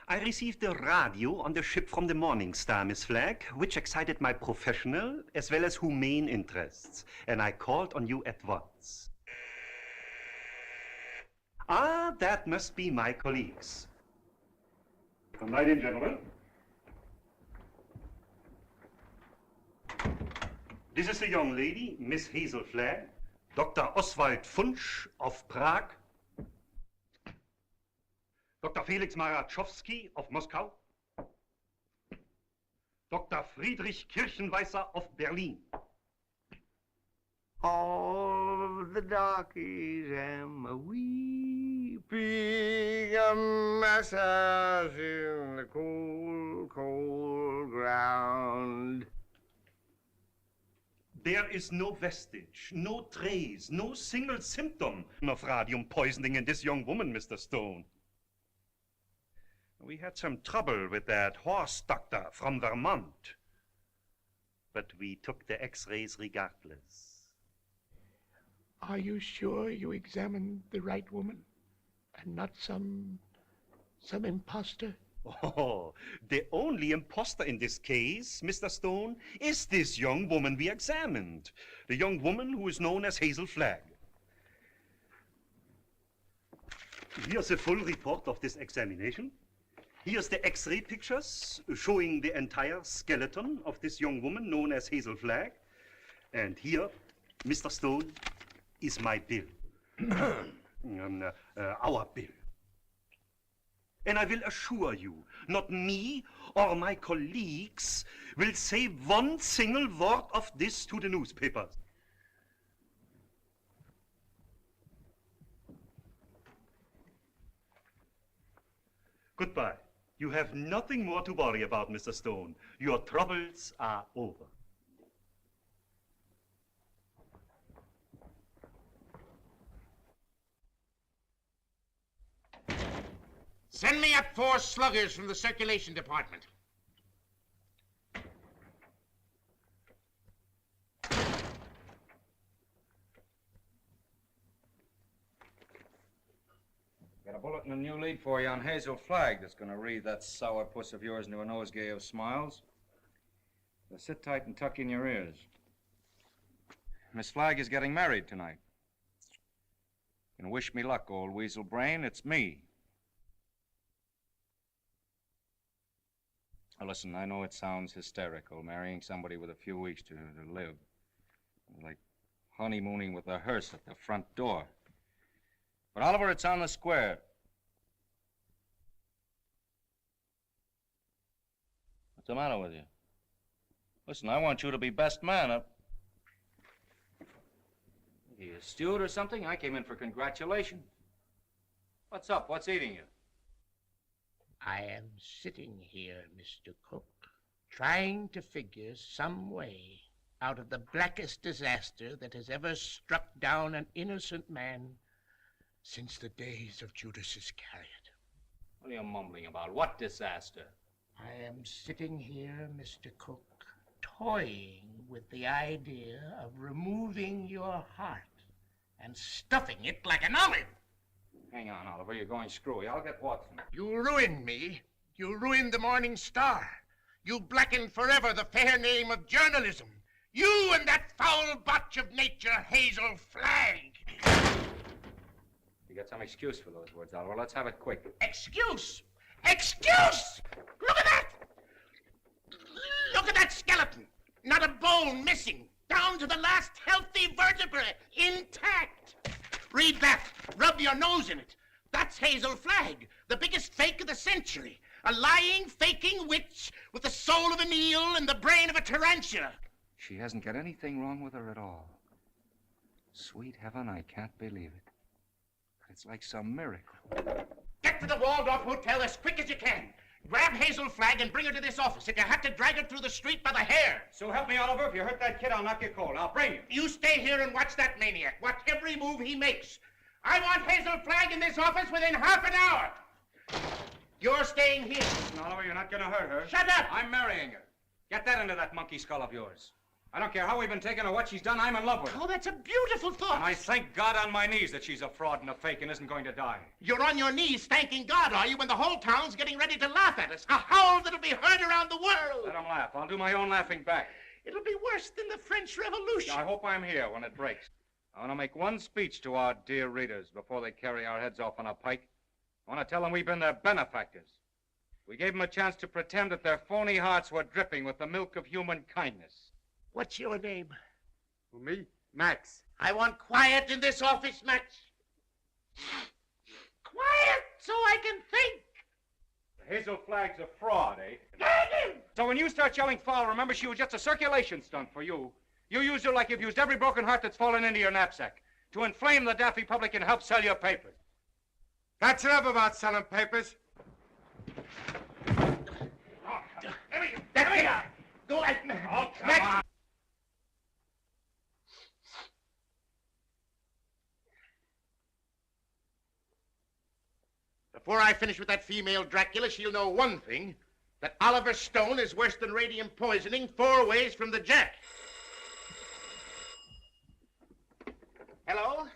I received a radio on the ship from the Morning Star, Miss Flagg, which excited my professional as well as humane interests, and I called on you at once. Ah, that must be my colleagues. Come right in, gentlemen. This is the young lady, Miss Hazel Flagg, Dr. Oswald Funsch of Prague, Dr. Felix Marachowski of Moscow, Dr. Friedrich Kirchenweißer of Berlin. All the darkies am a weeping, a massage in the cold, cold ground. There is no vestige, no trace, no single symptom of radium poisoning in this young woman, Mr. Stone. We had some trouble with that horse doctor from Vermont, but we took the x-rays regardless. Are you sure you examined the right woman and not some imposter? Oh, the only imposter in this case, Mr. Stone, is this young woman we examined. The young woman who is known as Hazel Flagg. Here's a full report of this examination. Here's the x-ray pictures showing the entire skeleton of this young woman known as Hazel Flagg. And here, Mr. Stone, is my bill. our bill. And I will assure you, not me or my colleagues will say one single word of this to the newspapers. Goodbye. You have nothing more to worry about, Mr. Stone. Your troubles are over. Send me up 4 sluggers from the circulation department. Got a bulletin and a new lead for you on Hazel Flagg that's going to read that sourpuss of yours into a nosegay of smiles. So sit tight and tuck in your ears. Miss Flagg is getting married tonight. And wish me luck, old weasel brain. It's me. Now, listen, I know it sounds hysterical, marrying somebody with a few weeks to live. Like honeymooning with a hearse at the front door. But, Oliver, it's on the square. What's the matter with you? Listen, I want you to be best man. Are you a steward or something? I came in for congratulations. What's up? What's eating you? I am sitting here, Mr. Cook, trying to figure some way out of the blackest disaster that has ever struck down an innocent man since the days of Judas Iscariot. What are you mumbling about? What disaster? I am sitting here, Mr. Cook, toying with the idea of removing your heart and stuffing it like an olive. Hang on, Oliver. You're going screwy. I'll get Watson. You ruined me. You ruined the Morning Star. You blackened forever the fair name of journalism. You and that foul botch of nature, Hazel Flagg. You got some excuse for those words, Oliver. Let's have it quick. Excuse? Excuse? Look at that! Look at that skeleton. Not a bone missing. Down to the last healthy vertebra, intact. Read that. Rub your nose in it. That's Hazel Flagg, the biggest fake of the century. A lying, faking witch with the soul of an eel and the brain of a tarantula. She hasn't got anything wrong with her at all. Sweet heaven, I can't believe it. It's like some miracle. Get to the Waldorf Hotel as quick as you can. Grab Hazel Flagg and bring her to this office. If you have to drag her through the street by the hair. So help me, Oliver. If you hurt that kid, I'll knock you cold. I'll bring you. You stay here and watch that maniac. Watch every move he makes. I want Hazel Flagg in this office within half an hour. You're staying here. Listen, Oliver, you're not going to hurt her. Shut up! I'm marrying her. Get that into that monkey skull of yours. I don't care how we've been taking or what she's done, I'm in love with her. Oh, that's a beautiful thought. And I thank God on my knees that she's a fraud and a fake and isn't going to die. You're on your knees thanking God, are you, when the whole town's getting ready to laugh at us? A howl that'll be heard around the world. Let them laugh. I'll do my own laughing back. It'll be worse than the French Revolution. I hope I'm here when it breaks. I want to make one speech to our dear readers before they carry our heads off on a pike. I want to tell them we've been their benefactors. We gave them a chance to pretend that their phony hearts were dripping with the milk of human kindness. What's your name? Who, me? Max. I want quiet in this office, Max. Quiet so I can think. Hazel Flagg's a fraud, eh? Get him! So when you start yelling foul, remember she was just a circulation stunt for you. You used her like you've used every broken heart that's fallen into your knapsack to inflame the daffy public and help sell your papers. That's enough about selling papers. Go like Oh, come Max. on. Before I finish with that female Dracula, she'll know one thing, that Oliver Stone is worse than radium poisoning 4 ways from the Jack. Hello?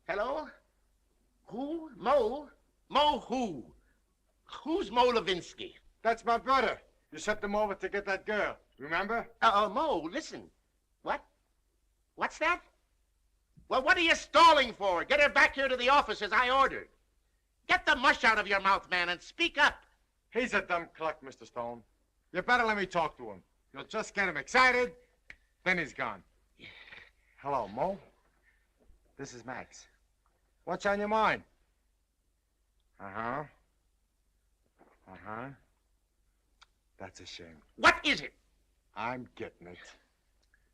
Hello? Who? Mo? Mo who? Who's Mo Levinsky? That's my brother. You sent them over to get that girl. Remember? Mo, listen. What? What's that? Well, what are you stalling for? Get her back here to the office as I ordered. Get the mush out of your mouth, man, and speak up. He's a dumb cluck, Mr. Stone. You better let me talk to him. You'll just get him excited, then he's gone. Hello, Mo. This is Max. What's on your mind? Uh-huh. Uh-huh. That's a shame. What is it? I'm getting it.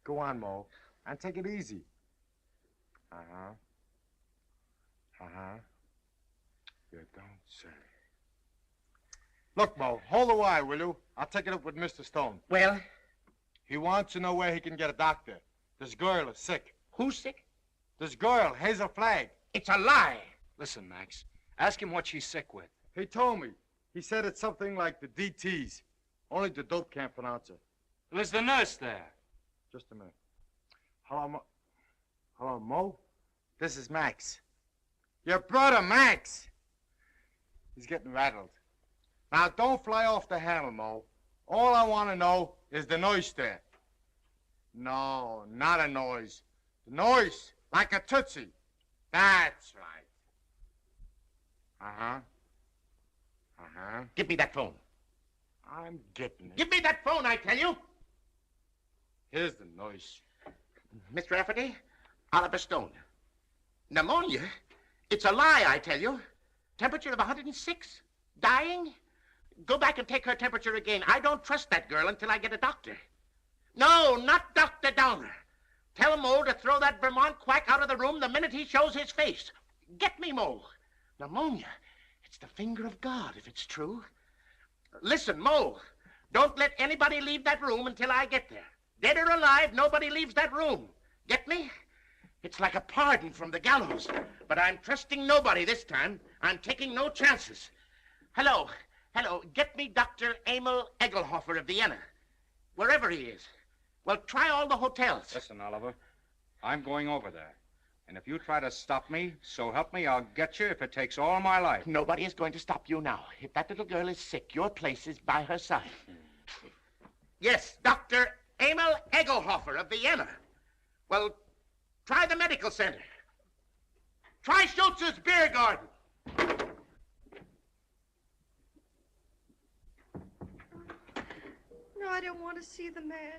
Go on, Mo, and take it easy. Uh-huh. Uh-huh. You don't say. Look, Mo, hold the wire, will you? I'll take it up with Mr. Stone. Well? He wants to know where he can get a doctor. This girl is sick. Who's sick? This girl, Hazel Flagg. It's a lie. Listen, Max. Ask him what she's sick with. He told me. He said it's something like the DTs. Only the dope can't pronounce it. Well, is the nurse there? Just a minute. Hello, Mo. Hello, Mo? This is Max. Your brother, Max. He's getting rattled. Now, don't fly off the handle, Mo. All I want to know is the noise there. No, not a noise. The noise, like a tootsie. That's right. Uh-huh. Uh-huh. Give me that phone. I'm getting it. Give me that phone, I tell you. Here's the noise. Mr. Rafferty, Oliver Stone. Pneumonia? It's a lie, I tell you. Temperature of 106? Dying? Go back and take her temperature again. I don't trust that girl until I get a doctor. No, not Dr. Downer. Tell Mo to throw that Vermont quack out of the room the minute he shows his face. Get me, Mo. Pneumonia. It's the finger of God, if it's true. Listen, Mo, don't let anybody leave that room until I get there. Dead or alive, nobody leaves that room. Get me? It's like a pardon from the gallows. But I'm trusting nobody this time. I'm taking no chances. Hello. Hello. Get me Dr. Emil Egelhofer of Vienna. Wherever he is. Well, try all the hotels. Listen, Oliver, I'm going over there. And if you try to stop me, so help me, I'll get you if it takes all my life. Nobody is going to stop you now. If that little girl is sick, your place is by her side. Yes, Dr. Emil Egelhofer of Vienna. Well, try the medical center. Try Schultz's beer garden. No, I don't want to see the mayor.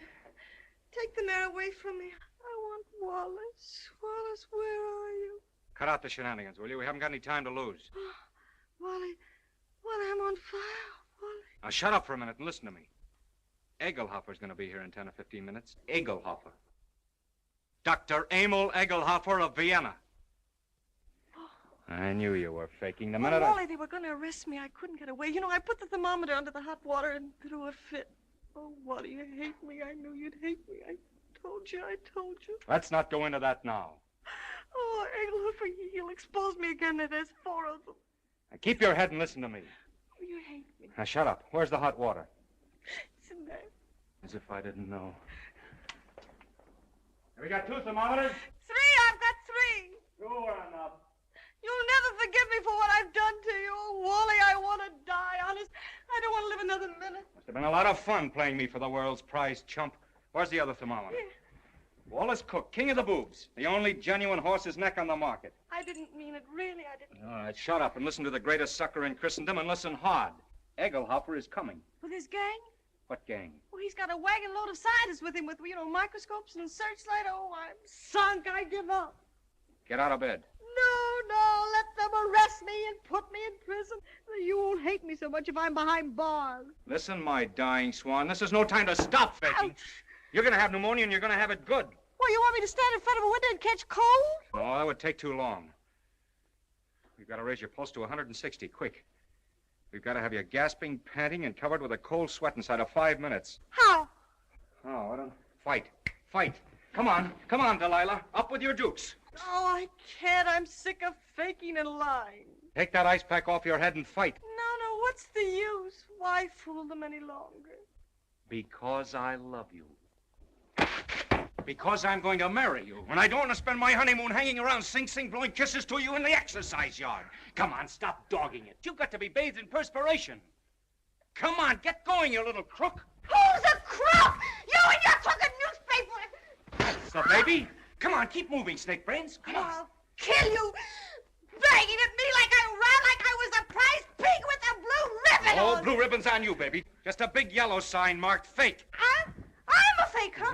Take the mayor away from me. I want Wallace. Wallace, where are you? Cut out the shenanigans, will you? We haven't got any time to lose. Wally, I'm on fire. Wally. Now, shut up for a minute and listen to me. Egelhofer's going to be here in 10 or 15 minutes. Egelhofer. Dr. Emil Egelhofer of Vienna. I knew you were faking the minute Wally, they were going to arrest me. I couldn't get away. You know, I put the thermometer under the hot water and threw a fit. Oh, Wally, you hate me. I knew you'd hate me. I told you. Let's not go into that now. Oh, Egelhofer, he'll expose me again. There's 4 of them. Now, keep your head and listen to me. Oh, you hate me. Now, shut up. Where's the hot water? It's in there. As if I didn't know. Have we got 2 thermometers? 3, I've got 3. Two are enough. You'll never forgive me for what I've done to you. Oh, Wally, I want to die, honest. I don't want to live another minute. Must have been a lot of fun playing me for the world's prize chump. Where's the other thermometer? Yeah. Wally Cook, king of the boobs. The only genuine horse's neck on the market. I didn't mean it, really, I didn't. All right, shut up and listen to the greatest sucker in Christendom and listen hard. Egelhofer is coming. With his gang? What gang? Well, he's got a wagon load of scientists with him with, microscopes and searchlight. Oh, I'm sunk. I give up. Get out of bed. No, let them arrest me and put me in prison. You won't hate me so much if I'm behind bars. Listen, my dying swan, this is no time to stop faking. Ouch. You're going to have pneumonia and you're going to have it good. Well, you want me to stand in front of a window and catch cold? No, that would take too long. We've got to raise your pulse to 160, quick. We've got to have you gasping, panting, and covered with a cold sweat inside of 5 minutes. How? Oh, I don't... Fight. Come on, Delilah. Up with your dukes. Oh, I can't. I'm sick of faking and lying. Take that ice pack off your head and fight. No, what's the use? Why fool them any longer? Because I love you. Because I'm going to marry you. And I don't want to spend my honeymoon hanging around Sing Sing blowing kisses to you in the exercise yard. Come on, stop dogging it. You've got to be bathed in perspiration. Come on, get going, you little crook. Who's a crook? You and your crooked newspaper! That's the baby. Come on, keep moving, Snake Brains. Come on. I'll kill you! Bragging at me like I was a prize pig with a blue ribbon Oh, on. blue ribbon's on you, baby. Just a big yellow sign marked fake. I'm a fake, huh?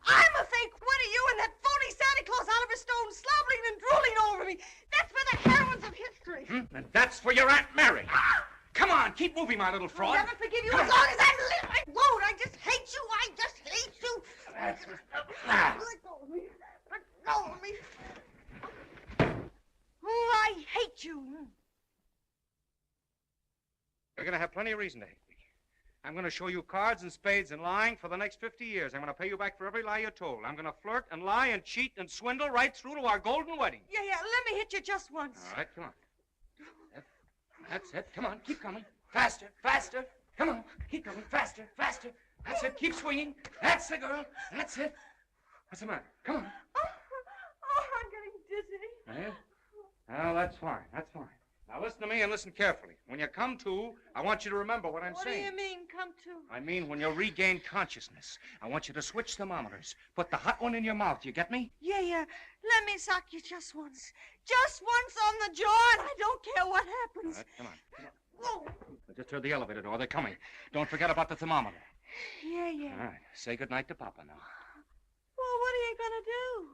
I'm a fake. What are you and that phony Santa Claus Oliver Stone slobbering and drooling over me? That's for the heroines of history. And that's for your Aunt Mary. Come on, keep moving, my little I'll fraud. never forgive you as long as I live. I won't. I just hate you. I just hate you. Let go of me. Let go of me. Oh, I hate you. You're going to have plenty of reason to hate me. I'm going to show you cards and spades and lying for the next 50 years. I'm going to pay you back for every lie you told. I'm going to flirt and lie and cheat and swindle right through to our golden wedding. Yeah, let me hit you just once. All right, come on. That's it. Come on, keep coming. Faster, faster. Come on, keep coming. Faster, faster. That's it. Keep swinging. That's the girl. That's it. What's the matter? Come on. Oh, I'm getting dizzy. Well, that's fine. That's fine. Now listen to me and listen carefully. When you come to, I want you to remember what I'm saying. What do you mean, come to? I mean, when you regain consciousness, I want you to switch thermometers. Put the hot one in your mouth. You get me? Yeah. Let me sock you just once. Just once on the jaw, and I don't care what happens. All right, come on. Whoa. I just heard the elevator door. They're coming. Don't forget about the thermometer. Yeah. All right. Say goodnight to Papa now. Well, what are you going to do?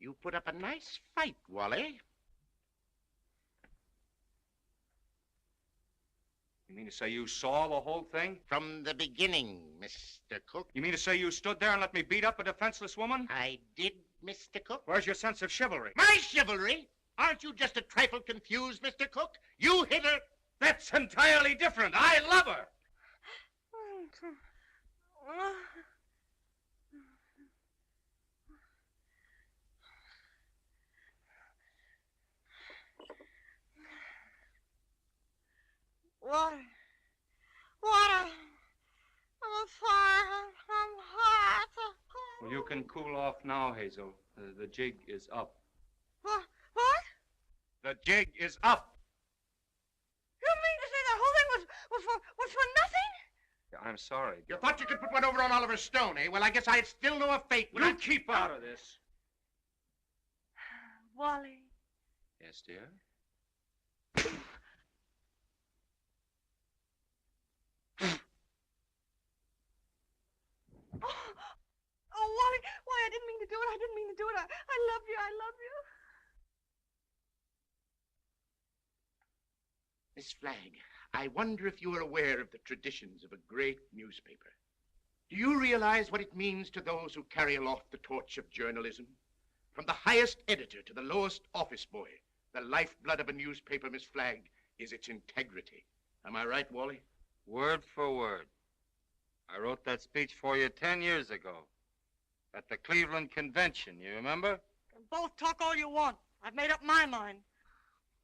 You put up a nice fight, Wally. You mean to say you saw the whole thing? From the beginning, Mr. Cook. You mean to say you stood there and let me beat up a defenseless woman? I did, Mr. Cook. Where's your sense of chivalry? My chivalry? Aren't you just a trifle confused, Mr. Cook? You hit her. That's entirely different. I love her. Water. I'm fire. I'm hot. Well, you can cool off now, Hazel. The jig is up. What? The jig is up. You mean to say the whole thing was for nothing? I'm sorry. You thought you could put one over on Oliver Stone, eh? Well, I guess I'd still know a fate. You keep out of this. Wally. Yes, dear? Oh, Wally, why, I didn't mean to do it. I love you. Miss Flagg, I wonder if you are aware of the traditions of a great newspaper. Do you realize what it means to those who carry aloft the torch of journalism? From the highest editor to the lowest office boy, the lifeblood of a newspaper, Miss Flagg, is its integrity. Am I right, Wally? Word for word. I wrote that speech for you 10 years ago at the Cleveland Convention, you remember? Both talk all you want. I've made up my mind.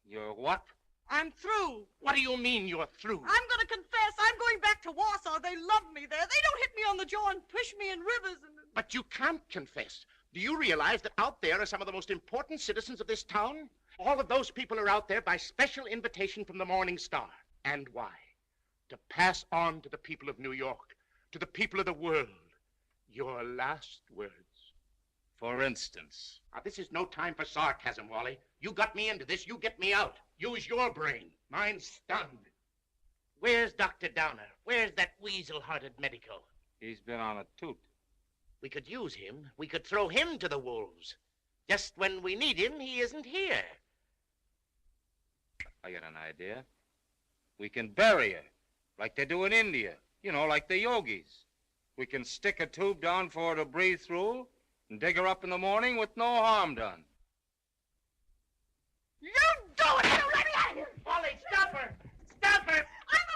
You're what? I'm through. What do you mean you're through? I'm going to confess. I'm going back to Warsaw. They love me there. They don't hit me on the jaw and push me in rivers and... But you can't confess. Do you realize that out there are some of the most important citizens of this town? All of those people are out there by special invitation from the Morning Star. And why? To pass on to the people of New York, to the people of the world, your last words. For instance? Now, this is no time for sarcasm, Wally. You got me into this, you get me out. Use your brain. Mine's stunned. Where's Dr. Downer? Where's that weasel-hearted medico? He's been on a toot. We could use him. We could throw him to the wolves. Just when we need him, he isn't here. I got an idea. We can bury her, like they do in India. You know, like the yogis. We can stick a tube down for her to breathe through and dig her up in the morning with no harm done. You do it! You let me out of here! Wally, stop her! Stop her! I'm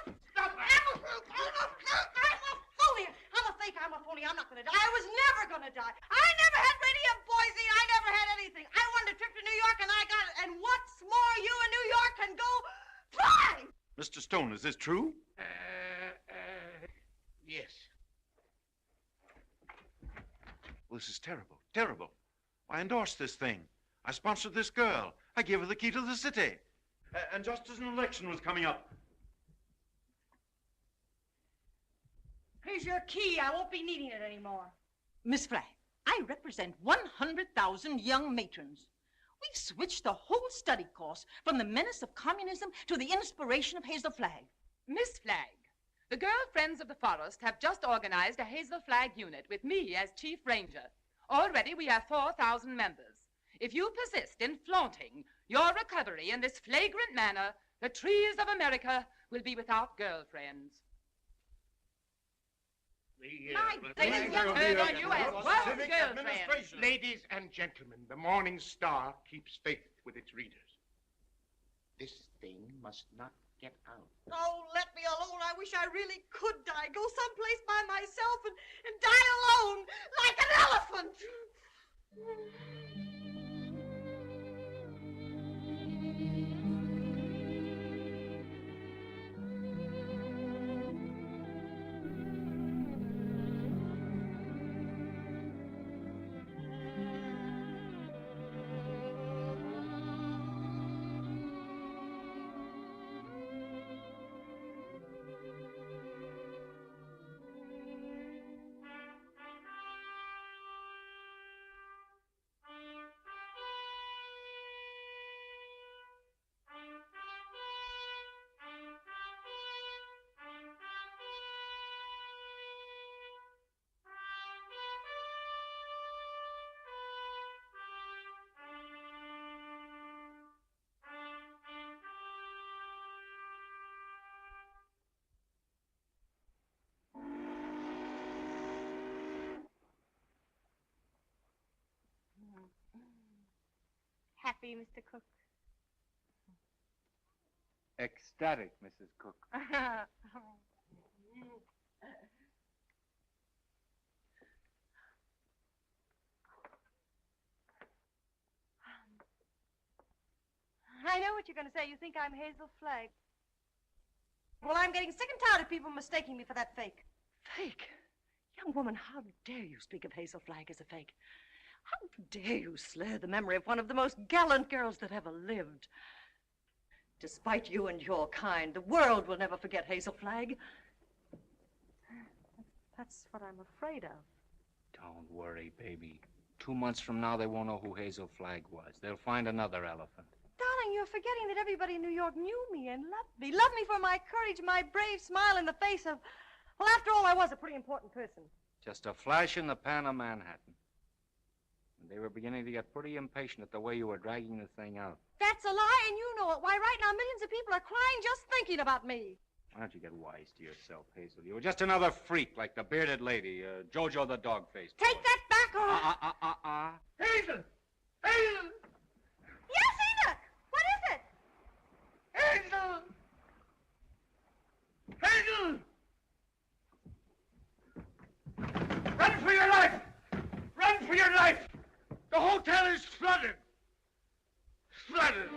a fake. I'm a phony. I'm not going to die. I was never going to die. I never had radium poisoning. I never had anything. I wanted a trip to New York, and I got it. And what's more, you in New York can go fly! Mr. Stone, is this true? Yes. Well, this is terrible, terrible. I endorsed this thing. I sponsored this girl. I gave her the key to the city. And just as an election was coming up. Here's your key. I won't be needing it anymore. Miss Flagg, I represent 100,000 young matrons. We've switched the whole study course from the menace of communism to the inspiration of Hazel Flagg. Miss Flagg, the Girl Friends of the Forest have just organized a Hazel Flagg unit with me as chief ranger. Already we have 4,000 members. If you persist in flaunting your recovery in this flagrant manner, the trees of America will be without girlfriends. Ladies and gentlemen, the Morning Star keeps faith with its readers. This thing must not get out. Oh, let me alone. I wish I really could die. Go someplace by myself and die alone, like an elephant. Happy, Mr. Cook? Ecstatic, Mrs. Cook. I know what you're going to say. You think I'm Hazel Flagg. Well, I'm getting sick and tired of people mistaking me for that fake. Fake? Young woman, how dare you speak of Hazel Flagg as a fake? How dare you slur the memory of one of the most gallant girls that ever lived? Despite you and your kind, the world will never forget Hazel Flagg. That's what I'm afraid of. Don't worry, baby. 2 months from now, they won't know who Hazel Flagg was. They'll find another elephant. Darling, you're forgetting that everybody in New York knew me and loved me. Loved me for my courage, my brave smile in the face of... Well, after all, I was a pretty important person. Just a flash in the pan of Manhattan. And they were beginning to get pretty impatient at the way you were dragging the thing out. That's a lie, and you know it. Why, right now, millions of people are crying just thinking about me. Why don't you get wise to yourself, Hazel? You were just another freak like the bearded lady, Jojo the dog-faced. Take that back, or... Hazel! Hazel! Yes, Enoch! What is it? Hazel! Hazel! Run for your life! Run for your life! The hotel is flooded! Flooded!